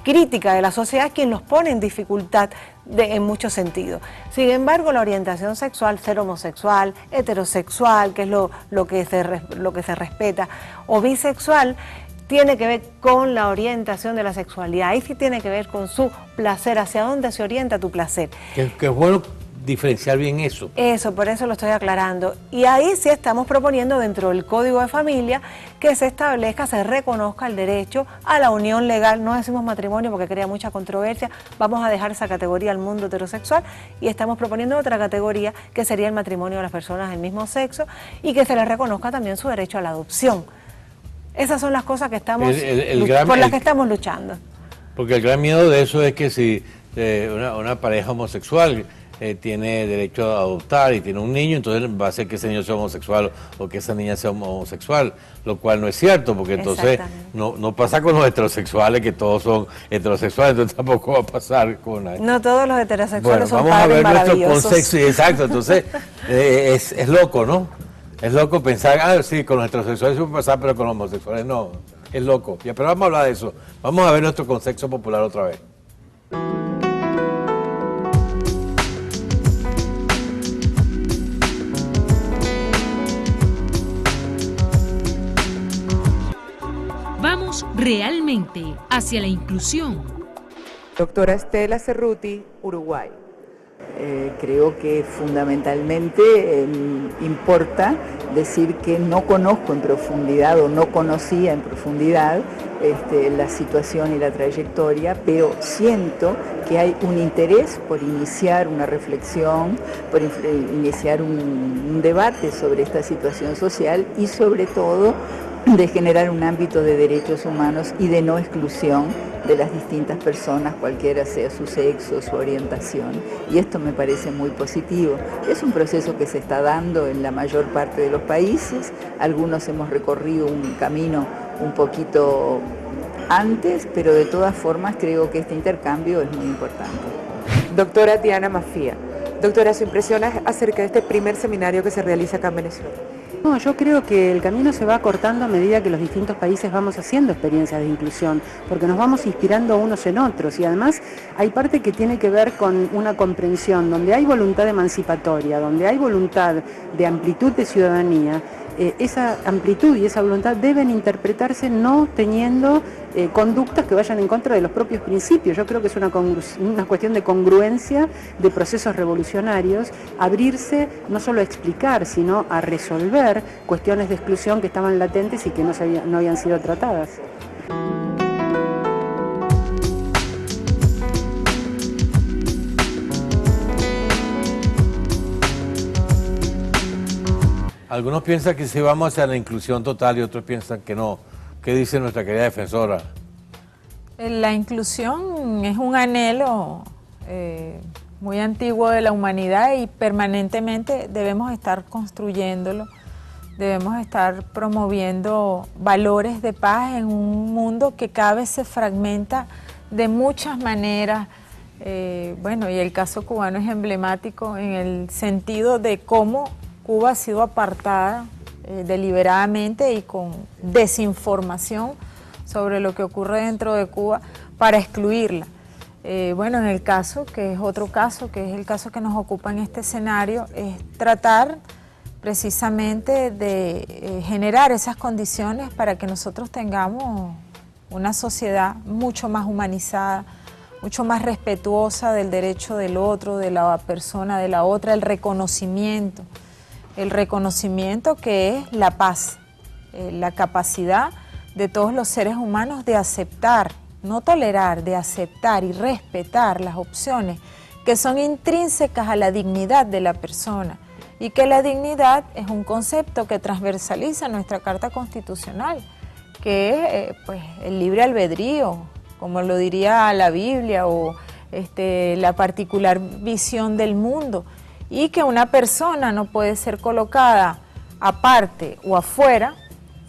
crítica de la sociedad es quien los pone en dificultad en muchos sentidos. Sin embargo, la orientación sexual, ser homosexual, heterosexual, que es lo que se respeta, o bisexual, tiene que ver con la orientación de la sexualidad. Ahí sí tiene que ver con su placer, hacia dónde se orienta tu placer. Que es bueno diferenciar bien eso. Eso, por eso lo estoy aclarando. Y ahí sí estamos proponiendo dentro del Código de Familia que se establezca, se reconozca el derecho a la unión legal. No decimos matrimonio porque crea mucha controversia. Vamos a dejar esa categoría al mundo heterosexual y estamos proponiendo otra categoría que sería el matrimonio de las personas del mismo sexo y que se les reconozca también su derecho a la adopción. Esas son las cosas que estamos por las que estamos luchando. Porque el gran miedo de eso es que si una pareja homosexual tiene derecho a adoptar y tiene un niño, entonces va a ser que ese niño sea homosexual o que esa niña sea homosexual, lo cual no es cierto, porque entonces no pasa con los heterosexuales, que todos son heterosexuales, entonces tampoco va a pasar con nadie. No todos los heterosexuales son vamos a padres ver nuestro maravillosos. concepto, exacto, entonces es loco, ¿no? Es loco pensar, sí, con los heterosexuales se puede pasar, pero con los homosexuales no, es loco. Ya, pero vamos a hablar de eso, vamos a ver nuestro concepto popular otra vez. Vamos realmente hacia la inclusión. Doctora Estela Cerruti, Uruguay. Creo que fundamentalmente importa decir que no conozco en profundidad o no conocía en profundidad la situación y la trayectoria, pero siento que hay un interés por iniciar una reflexión, por iniciar un debate sobre esta situación social y sobre todo de generar un ámbito de derechos humanos y de no exclusión de las distintas personas, cualquiera sea su sexo, su orientación. Y esto me parece muy positivo. Es un proceso que se está dando en la mayor parte de los países. Algunos hemos recorrido un camino un poquito antes, pero de todas formas creo que este intercambio es muy importante. Doctora Diana Mafía. Doctora, su impresión acerca de este primer seminario que se realiza acá en Venezuela. No, yo creo que el camino se va acortando a medida que los distintos países vamos haciendo experiencias de inclusión, porque nos vamos inspirando unos en otros y además hay parte que tiene que ver con una comprensión, donde hay voluntad emancipatoria, donde hay voluntad de amplitud de ciudadanía. Esa amplitud y esa voluntad deben interpretarse no teniendo conductas que vayan en contra de los propios principios. Yo creo que es una cuestión de congruencia de procesos revolucionarios, abrirse no solo a explicar, sino a resolver cuestiones de exclusión que estaban latentes y que no habían sido tratadas. Algunos piensan que sí vamos hacia la inclusión total y otros piensan que no. ¿Qué dice nuestra querida defensora? La inclusión es un anhelo muy antiguo de la humanidad y permanentemente debemos estar construyéndolo, debemos estar promoviendo valores de paz en un mundo que cada vez se fragmenta de muchas maneras. Bueno, y el caso cubano es emblemático en el sentido de cómo Cuba ha sido apartada deliberadamente y con desinformación sobre lo que ocurre dentro de Cuba para excluirla. Bueno, en el caso, que es otro caso, que es el caso que nos ocupa en este escenario, es tratar precisamente de generar esas condiciones para que nosotros tengamos una sociedad mucho más humanizada, mucho más respetuosa del derecho del otro, de la persona, de la otra, el reconocimiento que es la paz, la capacidad de todos los seres humanos de aceptar, no tolerar, de aceptar y respetar las opciones que son intrínsecas a la dignidad de la persona y que la dignidad es un concepto que transversaliza nuestra Carta Constitucional, que es pues, el libre albedrío, como lo diría la Biblia, o la particular visión del mundo, y que una persona no puede ser colocada aparte o afuera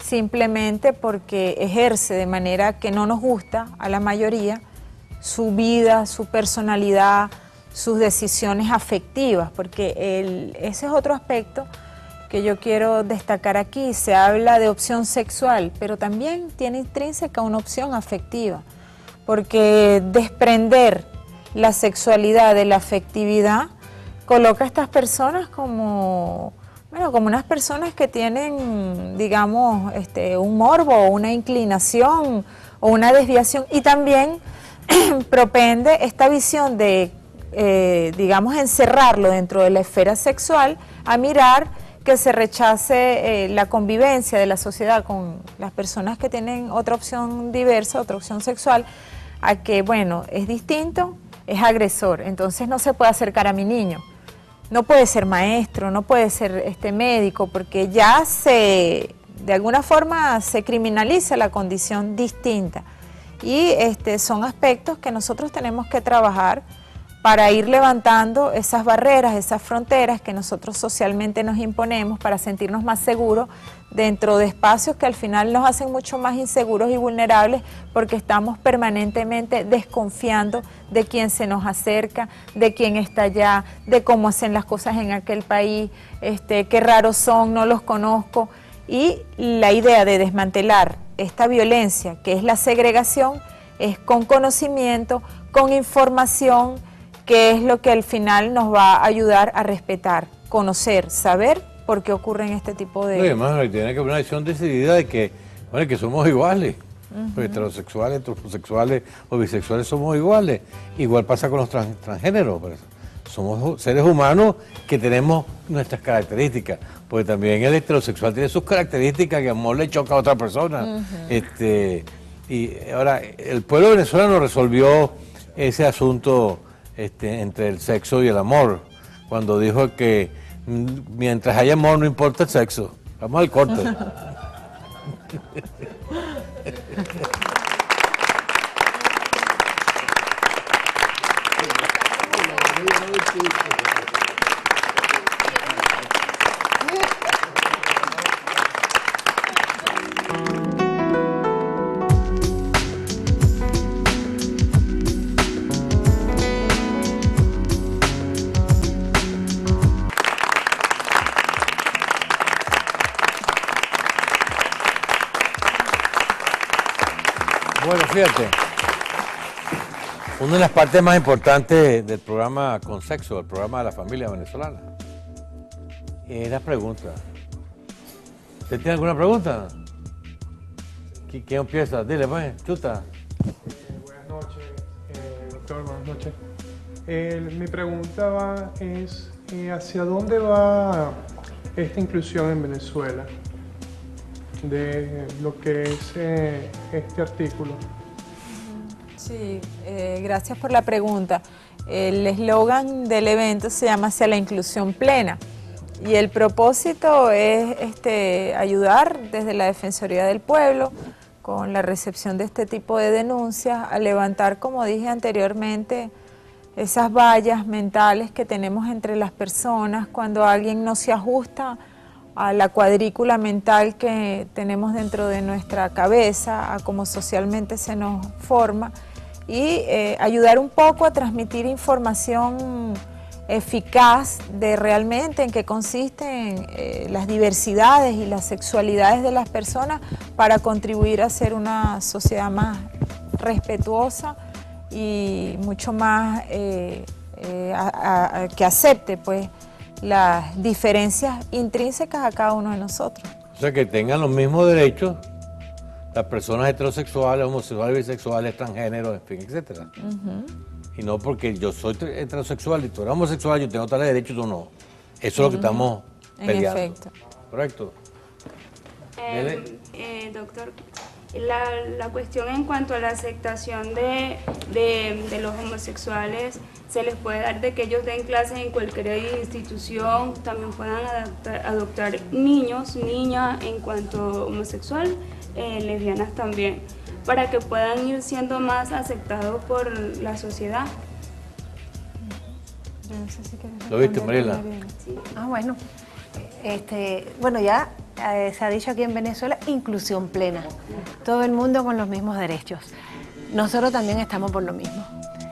simplemente porque ejerce de manera que no nos gusta a la mayoría su vida, su personalidad, sus decisiones afectivas, porque ese es otro aspecto que yo quiero destacar aquí. Se habla de opción sexual, pero también tiene intrínseca una opción afectiva, porque desprender la sexualidad de la afectividad coloca a estas personas como unas personas que tienen, digamos, un morbo o una inclinación o una desviación, y también propende esta visión de, digamos, encerrarlo dentro de la esfera sexual, a mirar que se rechace la convivencia de la sociedad con las personas que tienen otra opción diversa, otra opción sexual, a que, bueno, es distinto, es agresor, entonces no se puede acercar a mi niño. No puede ser maestro, no puede ser médico, porque ya se de alguna forma se criminaliza la condición distinta. Y son aspectos que nosotros tenemos que trabajar para ir levantando esas barreras, esas fronteras que nosotros socialmente nos imponemos para sentirnos más seguros dentro de espacios que al final nos hacen mucho más inseguros y vulnerables porque estamos permanentemente desconfiando de quién se nos acerca, de quién está allá, de cómo hacen las cosas en aquel país, qué raros son, no los conozco. Y la idea de desmantelar esta violencia, que es la segregación, es con conocimiento, con información, que es lo que al final nos va a ayudar a respetar, conocer, saber por qué ocurren este tipo de... Además, tiene que haber una decisión decidida de que, bueno, que somos iguales. Heterosexuales, homosexuales o bisexuales somos iguales. Igual pasa con los transgéneros. Pues. Somos seres humanos que tenemos nuestras características, porque también el heterosexual tiene sus características que a amor le choca a otra persona. Y ahora, el pueblo venezolano resolvió ese asunto entre el sexo y el amor, cuando dijo que mientras haya amor no importa el sexo. Vamos al corte. Bueno, fíjate, una de las partes más importantes del programa Con Sexo, el programa de la familia venezolana, es la pregunta. ¿Usted tiene alguna pregunta? ¿Quién empieza? Dile, pues, chuta. Buenas noches, doctor, buenas noches. Mi pregunta es, ¿hacia dónde va esta inclusión en Venezuela? De lo que es este artículo. Sí, gracias por la pregunta. El eslogan del evento se llama Hacia la Inclusión Plena y el propósito es ayudar desde la Defensoría del Pueblo con la recepción de este tipo de denuncias a levantar, como dije anteriormente, esas vallas mentales que tenemos entre las personas cuando alguien no se ajusta a la cuadrícula mental que tenemos dentro de nuestra cabeza, a cómo socialmente se nos forma, y ayudar un poco a transmitir información eficaz de realmente en qué consisten las diversidades y las sexualidades de las personas para contribuir a ser una sociedad más respetuosa y mucho más que acepte, pues, las diferencias intrínsecas a cada uno de nosotros. O sea, que tengan los mismos derechos las personas heterosexuales, homosexuales, bisexuales, transgéneros, en fin, etcétera. Y no porque yo soy heterosexual y tú eres homosexual, yo tengo tales derechos, tú no. Eso es lo que estamos peleando. En efecto. ¿Correcto? Doctor, la cuestión en cuanto a la aceptación de los homosexuales, se les puede dar de que ellos den clases en cualquier institución, también puedan adoptar niños, niñas en cuanto homosexual, lesbianas también, para que puedan ir siendo más aceptados por la sociedad. ¿Lo viste, Mariela? Sí. Bueno. Bueno, ya se ha dicho aquí en Venezuela, inclusión plena. Todo el mundo con los mismos derechos. Nosotros también estamos por lo mismo.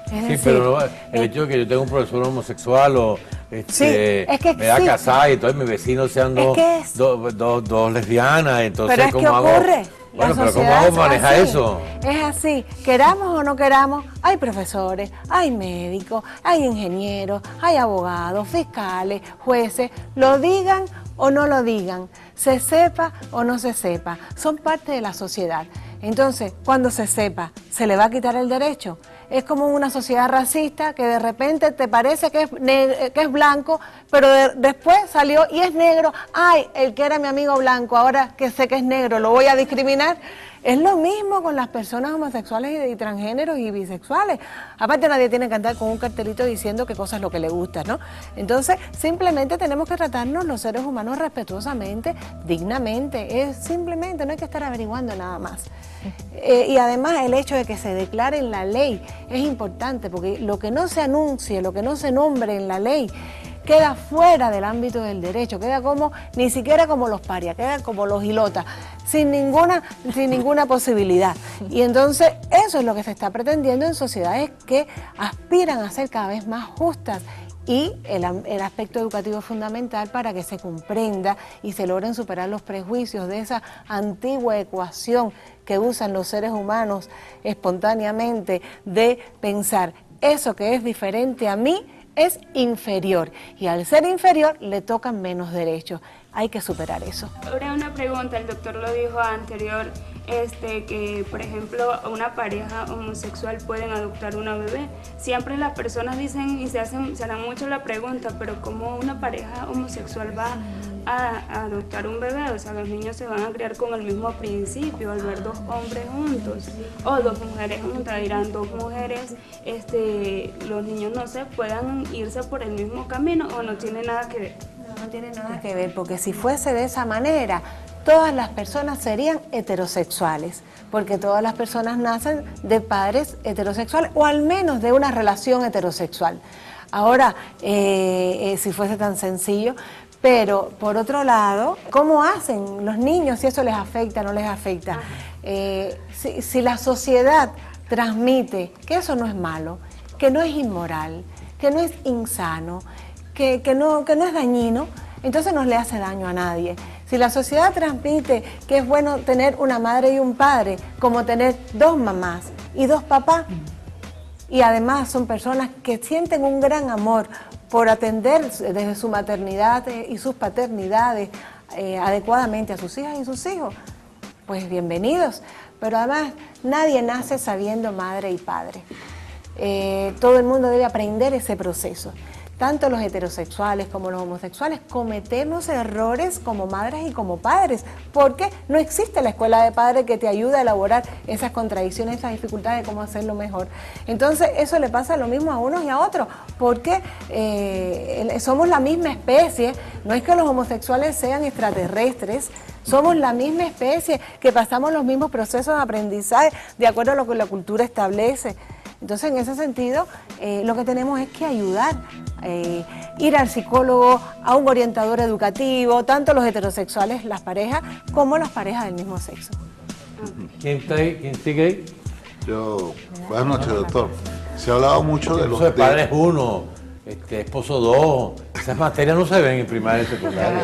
Es decir, pero el hecho de que yo tenga un profesor homosexual o me da casada y entonces mis vecinos sean dos lesbianas, entonces pero ¿cómo hago? Ocurre. Bueno, pero ¿cómo hago para manejar eso? Es así, queramos o no queramos, hay profesores, hay médicos, hay ingenieros, hay abogados, fiscales, jueces, lo digan o no lo digan, se sepa o no se sepa, son parte de la sociedad. Entonces, cuando se sepa, ¿se le va a quitar el derecho? Es como una sociedad racista que de repente te parece que es blanco, pero después salió y es negro. Ay, el que era mi amigo blanco, ahora que sé que es negro, ¿lo voy a discriminar? Es lo mismo con las personas homosexuales y transgéneros y bisexuales. Aparte, nadie tiene que andar con un cartelito diciendo qué cosa es lo que le gusta, ¿no? Entonces, simplemente tenemos que tratarnos los seres humanos respetuosamente, dignamente. Simplemente, no hay que estar averiguando nada más. Y además, el hecho de que se declare en la ley es importante, porque lo que no se anuncie, lo que no se nombre en la ley, queda fuera del ámbito del derecho, queda como, ni siquiera como los parias, queda como los ilotas, sin ninguna posibilidad. Y entonces eso es lo que se está pretendiendo en sociedades que aspiran a ser cada vez más justas. Y el aspecto educativo es fundamental para que se comprenda y se logren superar los prejuicios de esa antigua ecuación que usan los seres humanos espontáneamente de pensar, eso que es diferente a mí es inferior, y al ser inferior le tocan menos derechos. Hay que superar eso. Ahora una pregunta, el doctor lo dijo anterior, que por ejemplo una pareja homosexual pueden adoptar una bebé. Siempre las personas dicen y se harán mucho la pregunta, pero ¿cómo una pareja homosexual va a adoptar un bebé? O sea, los niños se van a criar con el mismo principio al ver dos hombres juntos o dos mujeres juntas. Dirán dos mujeres, los niños no se puedan irse por el mismo camino, o no tiene nada que ver. No tiene nada que ver, porque si fuese de esa manera, todas las personas serían heterosexuales, porque todas las personas nacen de padres heterosexuales o al menos de una relación heterosexual. Ahora, si fuese tan sencillo, pero por otro lado, ¿cómo hacen los niños si eso les afecta o no les afecta? Si la sociedad transmite que eso no es malo, que no es inmoral, que no es insano, que no es dañino, entonces no le hace daño a nadie. Si la sociedad transmite que es bueno tener una madre y un padre, como tener dos mamás y dos papás, y además son personas que sienten un gran amor por atender desde su maternidad y sus paternidades adecuadamente a sus hijas y sus hijos, pues bienvenidos. Pero además nadie nace sabiendo madre y padre. Todo el mundo debe aprender ese proceso. Tanto los heterosexuales como los homosexuales cometemos errores como madres y como padres, porque no existe la escuela de padres que te ayude a elaborar esas contradicciones, esas dificultades de cómo hacerlo mejor. Entonces eso le pasa lo mismo a unos y a otros, porque somos la misma especie. No es que los homosexuales sean extraterrestres, somos la misma especie que pasamos los mismos procesos de aprendizaje de acuerdo a lo que la cultura establece. Entonces, en ese sentido, lo que tenemos es que ayudar, ir al psicólogo, a un orientador educativo, tanto los heterosexuales, las parejas, como las parejas del mismo sexo. ¿Quién sigue ahí? Yo, buenas noches, doctor. Se ha hablado mucho de los... de padres uno, esposo dos, esas materias no se ven en primaria y secundaria.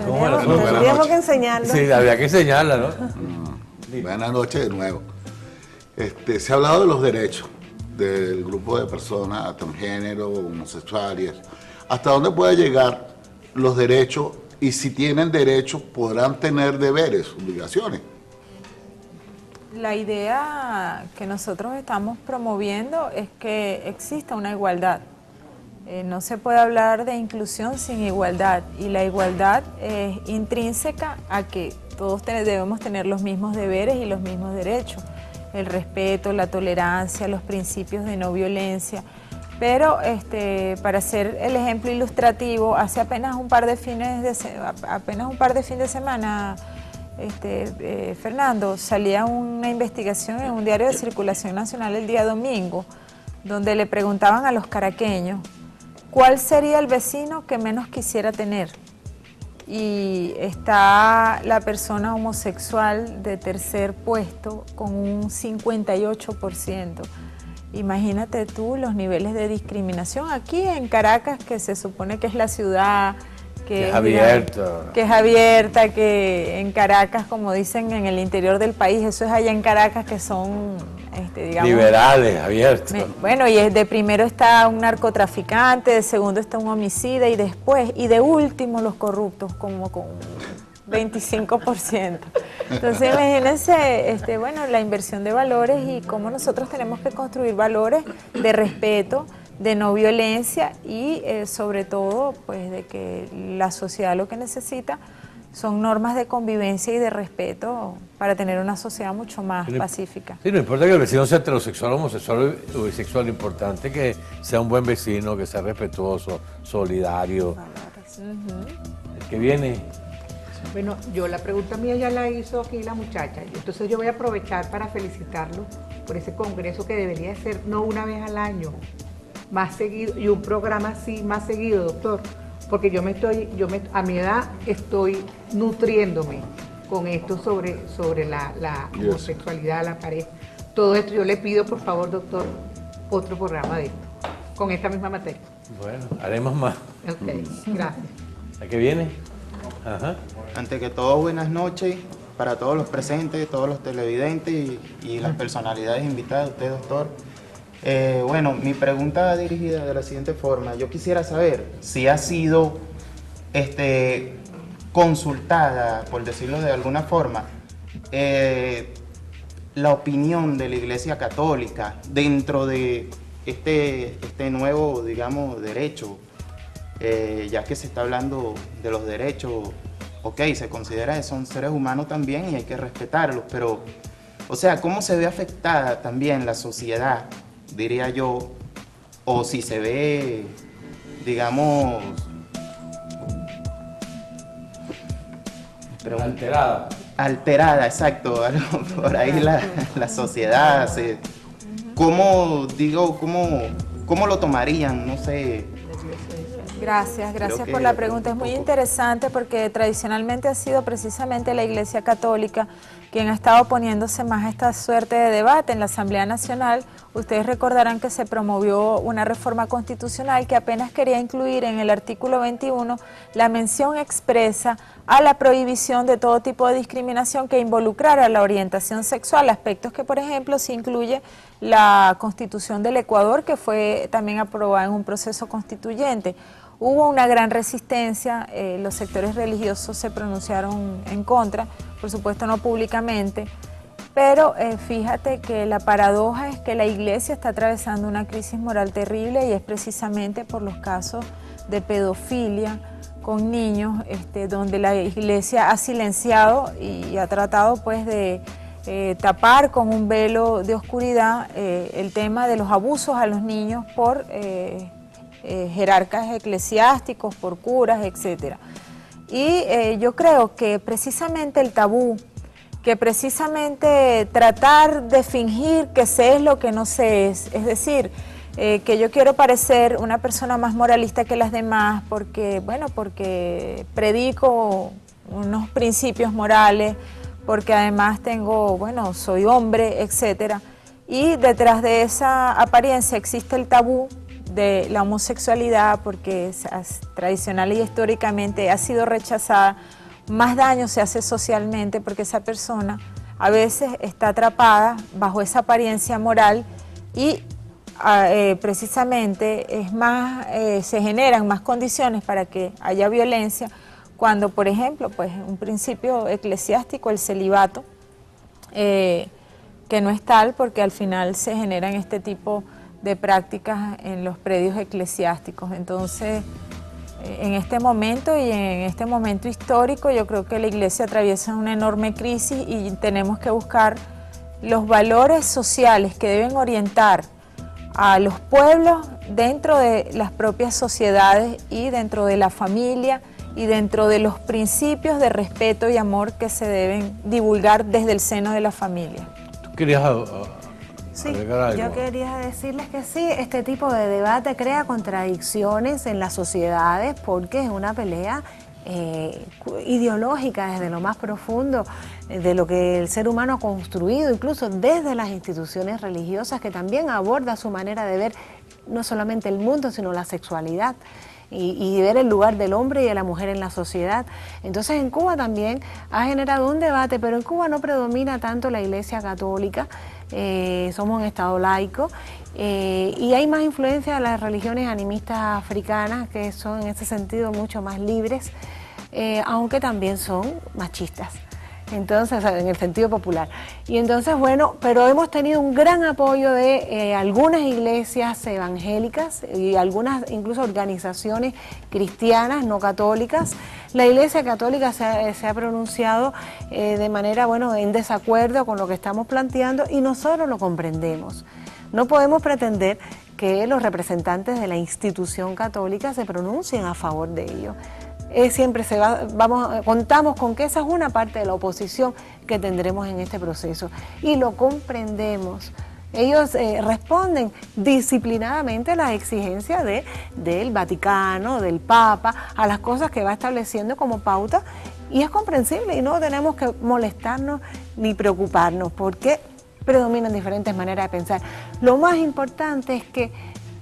Tendríamos que enseñarlo. Sí, habría que enseñarla, ¿no? Buenas noches de nuevo. Se ha hablado de los derechos del grupo de personas transgénero, homosexuales. ¿Hasta dónde puede llegar los derechos? Y si tienen derechos, ¿podrán tener deberes, obligaciones? La idea que nosotros estamos promoviendo es que exista una igualdad. No se puede hablar de inclusión sin igualdad, y la igualdad es intrínseca a que todos debemos tener los mismos deberes y los mismos derechos. El respeto, la tolerancia, los principios de no violencia. Pero para hacer el ejemplo ilustrativo, hace apenas un par de fines de semana, Fernando, salía una investigación en un diario de circulación nacional el día domingo, donde le preguntaban a los caraqueños cuál sería el vecino que menos quisiera tener. Y está la persona homosexual de tercer puesto con un 58%. Imagínate tú los niveles de discriminación aquí en Caracas, que se supone que es la ciudad que es abierta, que en Caracas, como dicen en el interior del país, eso es allá en Caracas, que son digamos, liberales, abiertos. Bueno, y de primero está un narcotraficante, de segundo está un homicida, y después, y de último los corruptos, como con 25%. Entonces imagínense, bueno, la inversión de valores y cómo nosotros tenemos que construir valores de respeto, de no violencia y sobre todo, pues, de que la sociedad lo que necesita son normas de convivencia y de respeto para tener una sociedad mucho más pacífica. Sí, no importa que el vecino sea heterosexual, homosexual o bisexual, lo importante es que sea un buen vecino, que sea respetuoso, solidario. El que viene. Bueno, yo la pregunta mía ya la hizo aquí la muchacha, entonces yo voy a aprovechar para felicitarlo por ese congreso que debería ser no una vez al año, más seguido, y un programa así más seguido, doctor, porque a mi edad estoy nutriéndome con esto sobre la homosexualidad, la pareja. Todo esto yo le pido, por favor, doctor, otro programa de esto, con esta misma materia. Bueno, haremos más. Ok, gracias. ¿A qué viene? Ajá. Ante que todo, buenas noches para todos los presentes, todos los televidentes y las personalidades invitadas, usted, doctor. Bueno, mi pregunta va dirigida de la siguiente forma. Yo quisiera saber si ha sido consultada, por decirlo de alguna forma, la opinión de la Iglesia Católica dentro de este nuevo, digamos, derecho, ya que se está hablando de los derechos. Ok, se considera que son seres humanos también y hay que respetarlos, pero, o sea, ¿cómo se ve afectada también la sociedad, diría yo, o si se ve, digamos, alterada? Alterada, exacto, por ahí la sociedad, ¿cómo lo tomarían? No sé. Gracias por la pregunta. Es muy interesante porque tradicionalmente ha sido precisamente la Iglesia Católica quien ha estado poniéndose más a esta suerte de debate en la Asamblea Nacional. Ustedes recordarán que se promovió una reforma constitucional que apenas quería incluir en el artículo 21 la mención expresa a la prohibición de todo tipo de discriminación que involucrara la orientación sexual, aspectos que, por ejemplo, se incluye la Constitución del Ecuador, que fue también aprobada en un proceso constituyente. Hubo una gran resistencia, los sectores religiosos se pronunciaron en contra, por supuesto no públicamente, pero fíjate que la paradoja es que la Iglesia está atravesando una crisis moral terrible y es precisamente por los casos de pedofilia con niños, donde la Iglesia ha silenciado y ha tratado pues de tapar con un velo de oscuridad el tema de los abusos a los niños por jerarcas eclesiásticos, por curas, etc. Y yo creo que precisamente el tabú, que precisamente tratar de fingir que se es lo que no se es decir, que yo quiero parecer una persona más moralista que las demás porque predico unos principios morales, porque además soy hombre, etc. Y detrás de esa apariencia existe el tabú de la homosexualidad porque tradicional y históricamente ha sido rechazada, más daño se hace socialmente porque esa persona a veces está atrapada bajo esa apariencia moral y precisamente se generan más condiciones para que haya violencia cuando, por ejemplo, pues un principio eclesiástico, el celibato, que no es tal porque al final se generan este tipo de prácticas en los predios eclesiásticos. Entonces, en este momento y en este momento histórico, yo creo que la Iglesia atraviesa una enorme crisis y tenemos que buscar los valores sociales que deben orientar a los pueblos dentro de las propias sociedades y dentro de la familia y dentro de los principios de respeto y amor que se deben divulgar desde el seno de la familia. ¿Tú querías Sí, yo quería decirles que sí, este tipo de debate crea contradicciones en las sociedades porque es una pelea ideológica desde lo más profundo de lo que el ser humano ha construido, incluso desde las instituciones religiosas, que también aborda su manera de ver no solamente el mundo, sino la sexualidad. Y ver el lugar del hombre y de la mujer en la sociedad. Entonces en Cuba también ha generado un debate, pero en Cuba no predomina tanto la Iglesia Católica, somos un estado laico, y hay más influencia de las religiones animistas africanas, que son en ese sentido mucho más libres, aunque también son machistas. Entonces, en el sentido popular. Y entonces, bueno, pero hemos tenido un gran apoyo de algunas iglesias evangélicas y algunas incluso organizaciones cristianas no católicas La Iglesia Católica se ha pronunciado de manera, bueno, en desacuerdo con lo que estamos planteando y nosotros lo comprendemos. No podemos pretender que los representantes de la institución católica se pronuncien a favor de ello. Siempre contamos con que esa es una parte de la oposición que tendremos en este proceso y lo comprendemos. Ellos responden disciplinadamente a las exigencias del Vaticano, del Papa, a las cosas que va estableciendo como pauta y es comprensible y no tenemos que molestarnos ni preocuparnos porque predominan diferentes maneras de pensar. Lo más importante es que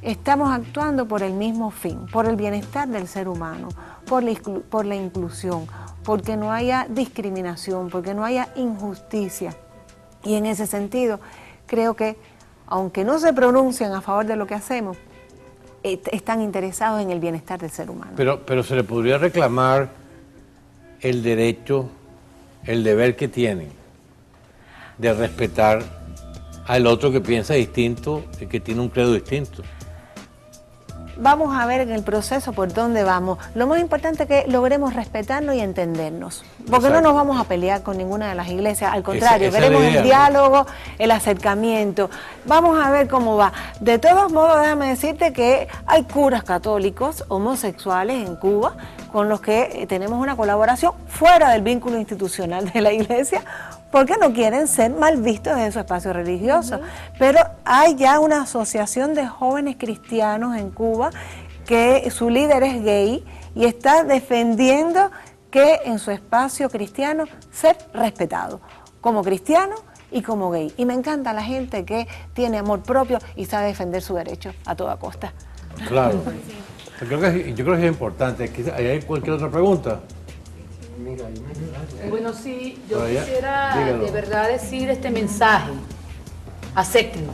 estamos actuando por el mismo fin, por el bienestar del ser humano, por la inclusión, porque no haya discriminación, porque no haya injusticia. Y en ese sentido, creo que, aunque no se pronuncian a favor de lo que hacemos, están interesados en el bienestar del ser humano. Pero se le podría reclamar el derecho, el deber que tienen de respetar al otro que piensa distinto y que tiene un credo distinto. Vamos a ver en el proceso por dónde vamos. Lo más importante es que logremos respetarnos y entendernos, porque no nos vamos a pelear con ninguna de las iglesias, al contrario, queremos el diálogo, el acercamiento. Vamos a ver cómo va. De todos modos, déjame decirte que hay curas católicos homosexuales en Cuba con los que tenemos una colaboración fuera del vínculo institucional de la iglesia, porque no quieren ser mal vistos en su espacio religioso. Pero hay ya una asociación de jóvenes cristianos en Cuba que su líder es gay y está defendiendo que en su espacio cristiano ser respetado como cristiano y como gay. Y me encanta la gente que tiene amor propio y sabe defender su derecho a toda costa. Claro. Yo creo que es importante. ¿Hay cualquier otra pregunta? Bueno, sí, yo quisiera de verdad decir este mensaje. Acéptenlo.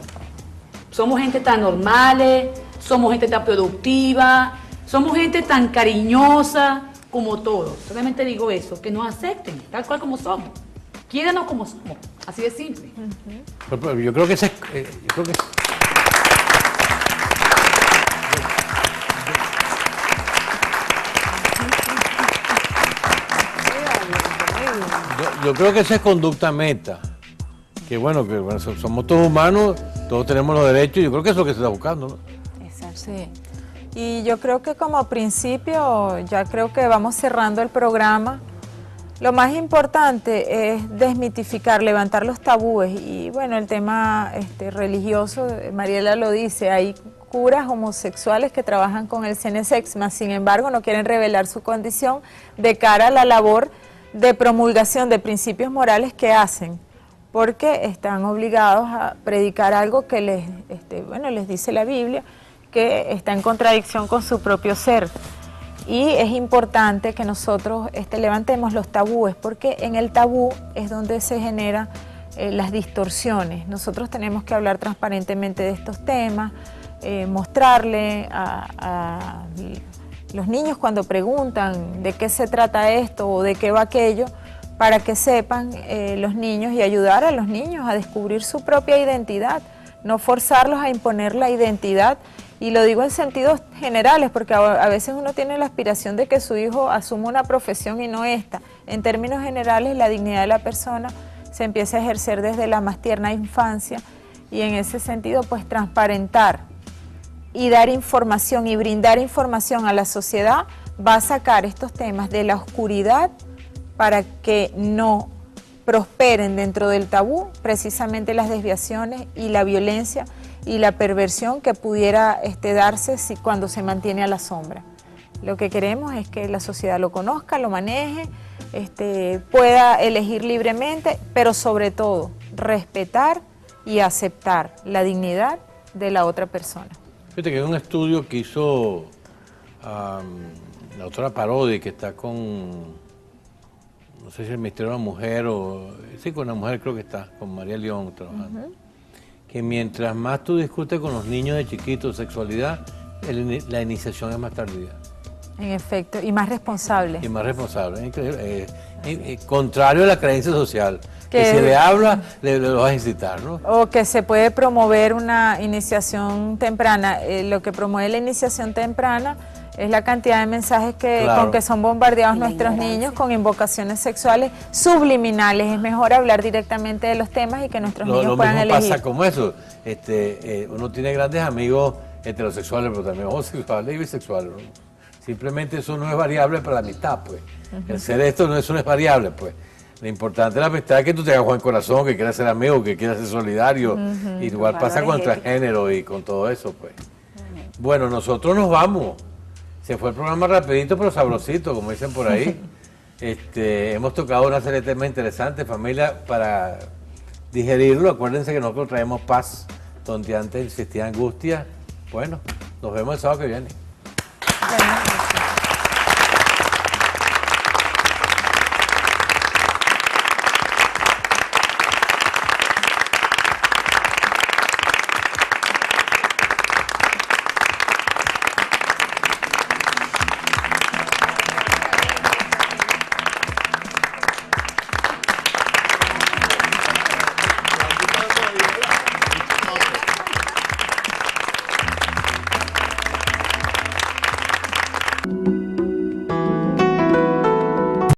Somos gente tan normales, somos gente tan productiva, somos gente tan cariñosa como todos. Solamente digo eso, que nos acepten, tal cual como somos. Quiéranos como somos, así de simple. Pero yo creo que Yo creo que esa es conducta meta, que bueno, somos todos humanos, todos tenemos los derechos, y yo creo que eso es lo que se está buscando, ¿no? Exacto. Sí. Y yo creo que como principio, ya creo que vamos cerrando el programa, lo más importante es desmitificar, levantar los tabúes, y bueno, el tema religioso, Mariela lo dice, hay curas homosexuales que trabajan con el CNSX, mas sin embargo no quieren revelar su condición de cara a la labor de promulgación de principios morales que hacen, porque están obligados a predicar algo que les dice la Biblia, que está en contradicción con su propio ser. Y es importante que nosotros levantemos los tabúes, porque en el tabú es donde se generan las distorsiones. Nosotros tenemos que hablar transparentemente de estos temas, mostrarle a los niños cuando preguntan de qué se trata esto o de qué va aquello, para que sepan los niños y ayudar a los niños a descubrir su propia identidad, no forzarlos a imponer la identidad. Y lo digo en sentidos generales, porque a veces uno tiene la aspiración de que su hijo asuma una profesión y no esta. En términos generales, la dignidad de la persona se empieza a ejercer desde la más tierna infancia, y en ese sentido, pues transparentar y dar información y brindar información a la sociedad va a sacar estos temas de la oscuridad para que no prosperen dentro del tabú precisamente las desviaciones y la violencia y la perversión que pudiera darse cuando se mantiene a la sombra. Lo que queremos es que la sociedad lo conozca, lo maneje, pueda elegir libremente, pero sobre todo respetar y aceptar la dignidad de la otra persona. Fíjate que hay un estudio que hizo la doctora Parodi, que está con, no sé si el Ministerio de la Mujer sí, con la mujer creo que está, con María León trabajando, que mientras más tú discutes con los niños de chiquitos sexualidad, la iniciación es más tardía. En efecto, y más responsable. Y más responsable, contrario a la creencia social. Que si le habla, le vas a incitar, ¿no? O que se puede promover una iniciación temprana. Lo que promueve la iniciación temprana Es la cantidad de mensajes Claro. con que son bombardeados nuestros niños con invocaciones sexuales subliminales. Es mejor hablar directamente de los temas y que nuestros niños Lo puedan mismo elegir. pasa como eso. Uno tiene grandes amigos heterosexuales, pero también homosexuales y bisexuales, ¿no? Simplemente eso no es variable para la amistad, pues. El ser esto no, eso no es variable, pues. Lo importante de la amistad es que tú tengas buen corazón, que quieras ser amigo, que quieras ser solidario. Y igual pasa con el transgénero y con todo eso, pues. Bueno, nosotros nos vamos. Se fue el programa rapidito, pero sabrosito, como dicen por ahí. Hemos tocado una serie de temas interesantes, familia, para digerirlo. Acuérdense que nosotros traemos paz donde antes existía angustia. Bueno, nos vemos el sábado que viene.